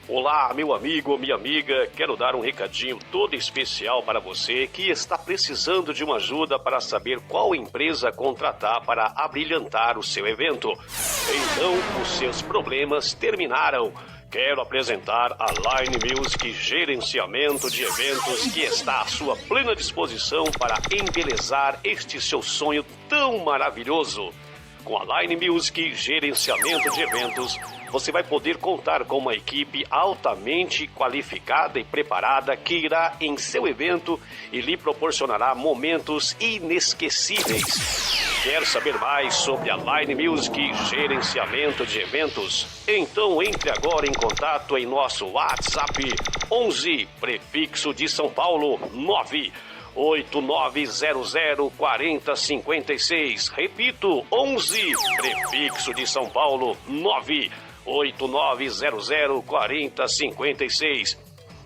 E: Olá, meu amigo ou minha amiga, quero dar um recadinho todo especial para você que está precisando de uma ajuda para saber qual empresa contratar para abrilhantar o seu evento. Então, os seus problemas terminaram. Quero apresentar a Line Music Gerenciamento de Eventos, que está à sua plena disposição para embelezar este seu sonho tão maravilhoso. Com a Line Music Gerenciamento de Eventos, você vai poder contar com uma equipe altamente qualificada e preparada que irá em seu evento e lhe proporcionará momentos inesquecíveis. Quer saber mais sobre a Line Music Gerenciamento de Eventos? Então entre agora em contato em nosso WhatsApp 11, prefixo de São Paulo 989004056. Repito, 11, prefixo de São Paulo 989004056.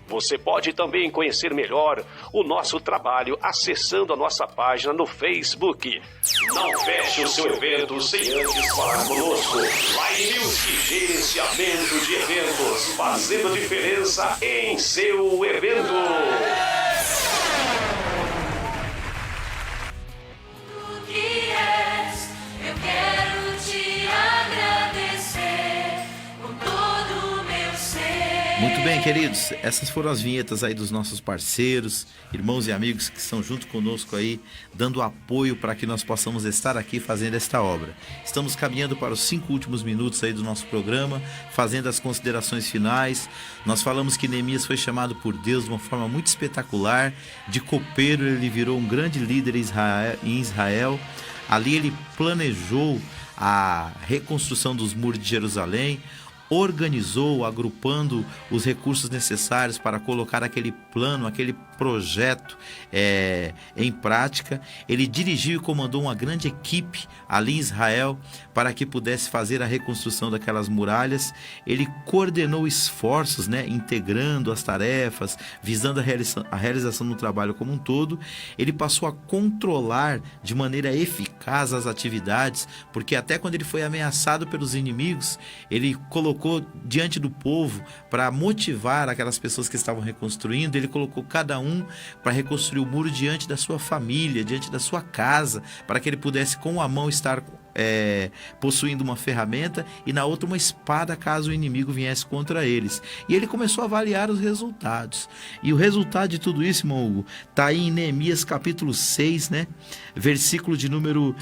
E: Você pode também conhecer melhor o nosso trabalho acessando a nossa página no Facebook. Não feche o seu evento sem antes falar conosco. Line Music Gerenciamento de Eventos, fazendo diferença em seu evento.
C: Muito bem, queridos, essas foram as vinhetas aí dos nossos parceiros, irmãos e amigos que estão junto conosco aí, dando apoio para que nós possamos estar aqui fazendo esta obra. Estamos caminhando para os 5 últimos minutos aí do nosso programa, fazendo as considerações finais. Nós falamos que Neemias foi chamado por Deus de uma forma muito espetacular. De copeiro ele virou um grande líder em Israel. Ali ele planejou a reconstrução dos muros de Jerusalém, organizou, agrupando os recursos necessários para colocar aquele plano, aquele projeto em prática. Ele dirigiu e comandou uma grande equipe ali em Israel para que pudesse fazer a reconstrução daquelas muralhas. Ele coordenou esforços, integrando as tarefas, visando a realização do trabalho como um todo. Ele passou a controlar de maneira eficaz as atividades, porque até quando ele foi ameaçado pelos inimigos, ele colocou diante do povo, para motivar aquelas pessoas que estavam reconstruindo, ele colocou cada um para reconstruir o muro diante da sua família, diante da sua casa, para que ele pudesse com a mão estar possuindo uma ferramenta e na outra uma espada, caso o inimigo viesse contra eles. E ele começou a avaliar os resultados. E o resultado de tudo isso, irmão Hugo, está aí em Neemias capítulo 6, versículo de número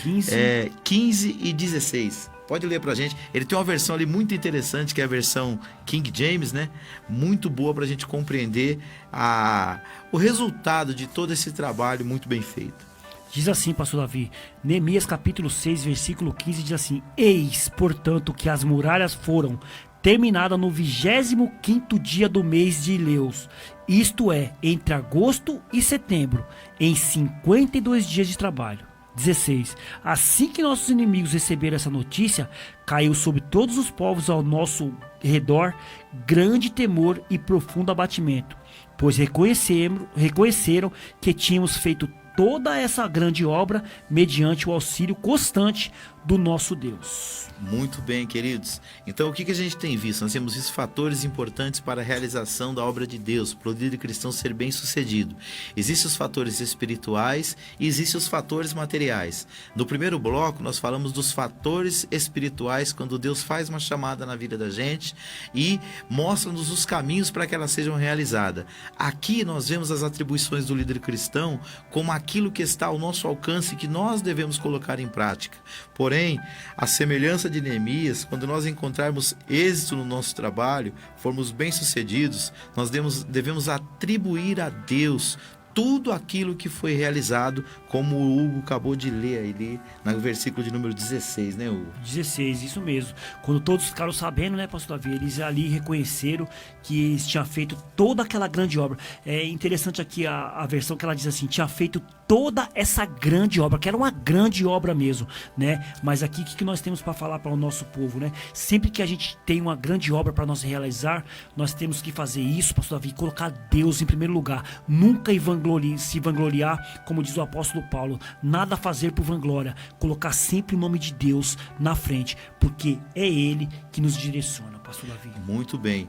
C: 15 e 16. Pode ler pra gente. Ele tem uma versão ali muito interessante, que é a versão King James, muito boa pra gente compreender o resultado de todo esse trabalho muito bem feito.
D: Diz assim, pastor Davi, Neemias capítulo 6, versículo 15, diz assim: Eis, portanto, que as muralhas foram terminadas no 25º dia do mês de Eleus, isto é, entre agosto e setembro, em 52 dias de trabalho. 16. Assim que nossos inimigos receberam essa notícia, caiu sobre todos os povos ao nosso redor grande temor e profundo abatimento, pois reconheceram que tínhamos feito toda essa grande obra mediante o auxílio constante do nosso Deus.
C: Muito bem, queridos. Então, o que a gente tem visto? Nós temos visto fatores importantes para a realização da obra de Deus, para o líder cristão ser bem sucedido. Existem os fatores espirituais e existem os fatores materiais. No primeiro bloco, nós falamos dos fatores espirituais, quando Deus faz uma chamada na vida da gente e mostra-nos os caminhos para que elas sejam realizadas. Aqui nós vemos as atribuições do líder cristão como aquilo que está ao nosso alcance e que nós devemos colocar em prática. Porém, a semelhança de Neemias, quando nós encontrarmos êxito no nosso trabalho, formos bem-sucedidos, nós devemos atribuir a Deus tudo aquilo que foi realizado, como o Hugo acabou de ler aí no versículo de número 16, Hugo?
D: 16, isso mesmo. Quando todos ficaram sabendo, pastor Davi, eles ali reconheceram que eles tinham feito toda aquela grande obra. É interessante aqui a versão que ela diz assim: tinha feito toda essa grande obra, que era uma grande obra mesmo, Mas aqui, o que nós temos para falar para o nosso povo, Sempre que a gente tem uma grande obra para nós realizar, nós temos que fazer isso, pastor Davi, colocar Deus em primeiro lugar. Nunca se vangloriar, como diz o apóstolo Paulo, nada fazer por vanglória, colocar sempre o nome de Deus na frente, porque é Ele que nos direciona, pastor Davi.
C: Muito bem.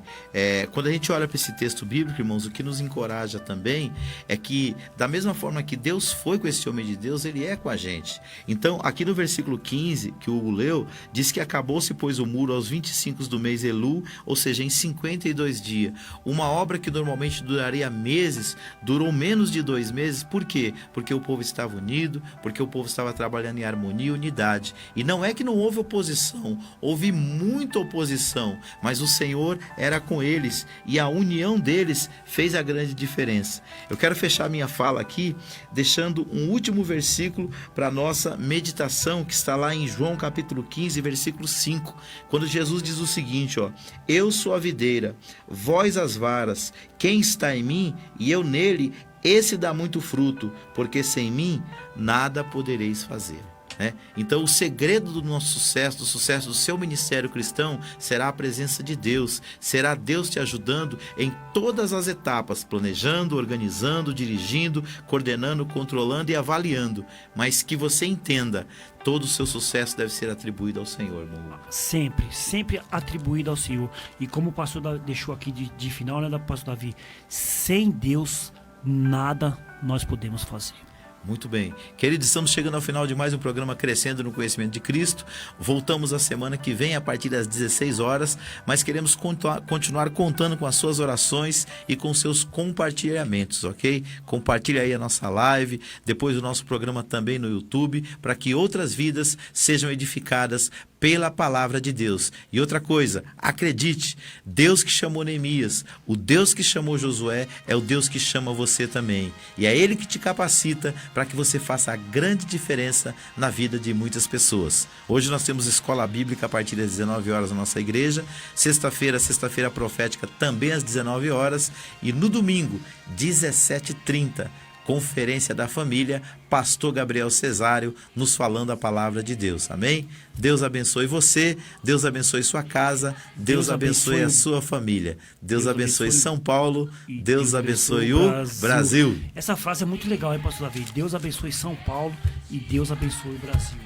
C: Quando a gente olha para esse texto bíblico, irmãos, o que nos encoraja também é que, da mesma forma que Deus foi com esse homem de Deus, Ele é com a gente. Então, aqui no versículo 15, que o Hugo leu, diz que acabou-se, pois, o muro aos 25 do mês Elu, ou seja, em 52 dias. Uma obra que normalmente duraria meses, durou menos de 2 meses. Por quê? Porque o povo estava unido, porque o povo estava trabalhando em harmonia e unidade. E não é que não houve oposição, houve muita oposição, mas o Senhor era com eles e a união deles fez a grande diferença. Eu quero fechar minha fala aqui deixando um último versículo para a nossa meditação, que está lá em João capítulo 15, versículo 5, quando Jesus diz o seguinte: eu sou a videira, vós as varas, quem está em mim e eu nele, esse dá muito fruto, porque sem mim nada podereis fazer. Então o segredo do nosso sucesso, do sucesso do seu ministério cristão, será a presença de Deus, será Deus te ajudando em todas as etapas, planejando, organizando, dirigindo, coordenando, controlando e avaliando, mas que você entenda, todo o seu sucesso deve ser atribuído ao Senhor, meu irmão.
D: Sempre atribuído ao Senhor. E como o pastor deixou aqui de final, pastor Davi, sem Deus nada nós podemos fazer.
C: Muito bem. Queridos, estamos chegando ao final de mais um programa Crescendo no Conhecimento de Cristo. Voltamos a semana que vem a partir das 16 horas, mas queremos continuar contando com as suas orações e com seus compartilhamentos, ok? Compartilhe aí a nossa live, depois o nosso programa também no YouTube, para que outras vidas sejam edificadas pela palavra de Deus. E outra coisa, acredite, Deus que chamou Neemias, o Deus que chamou Josué, é o Deus que chama você também. E é Ele que te capacita para que você faça a grande diferença na vida de muitas pessoas. Hoje nós temos escola bíblica a partir das 19 horas na nossa igreja, sexta-feira profética também às 19 horas e no domingo, 17h30, Conferência da Família, Pastor Gabriel Cesário, nos falando a palavra de Deus. Amém? Deus abençoe você, Deus abençoe sua casa, Deus abençoe a sua família. Deus abençoe São Paulo, Deus abençoe o Brasil.
D: Essa frase é muito legal, hein, pastor Davi? Deus abençoe São Paulo e Deus abençoe o Brasil.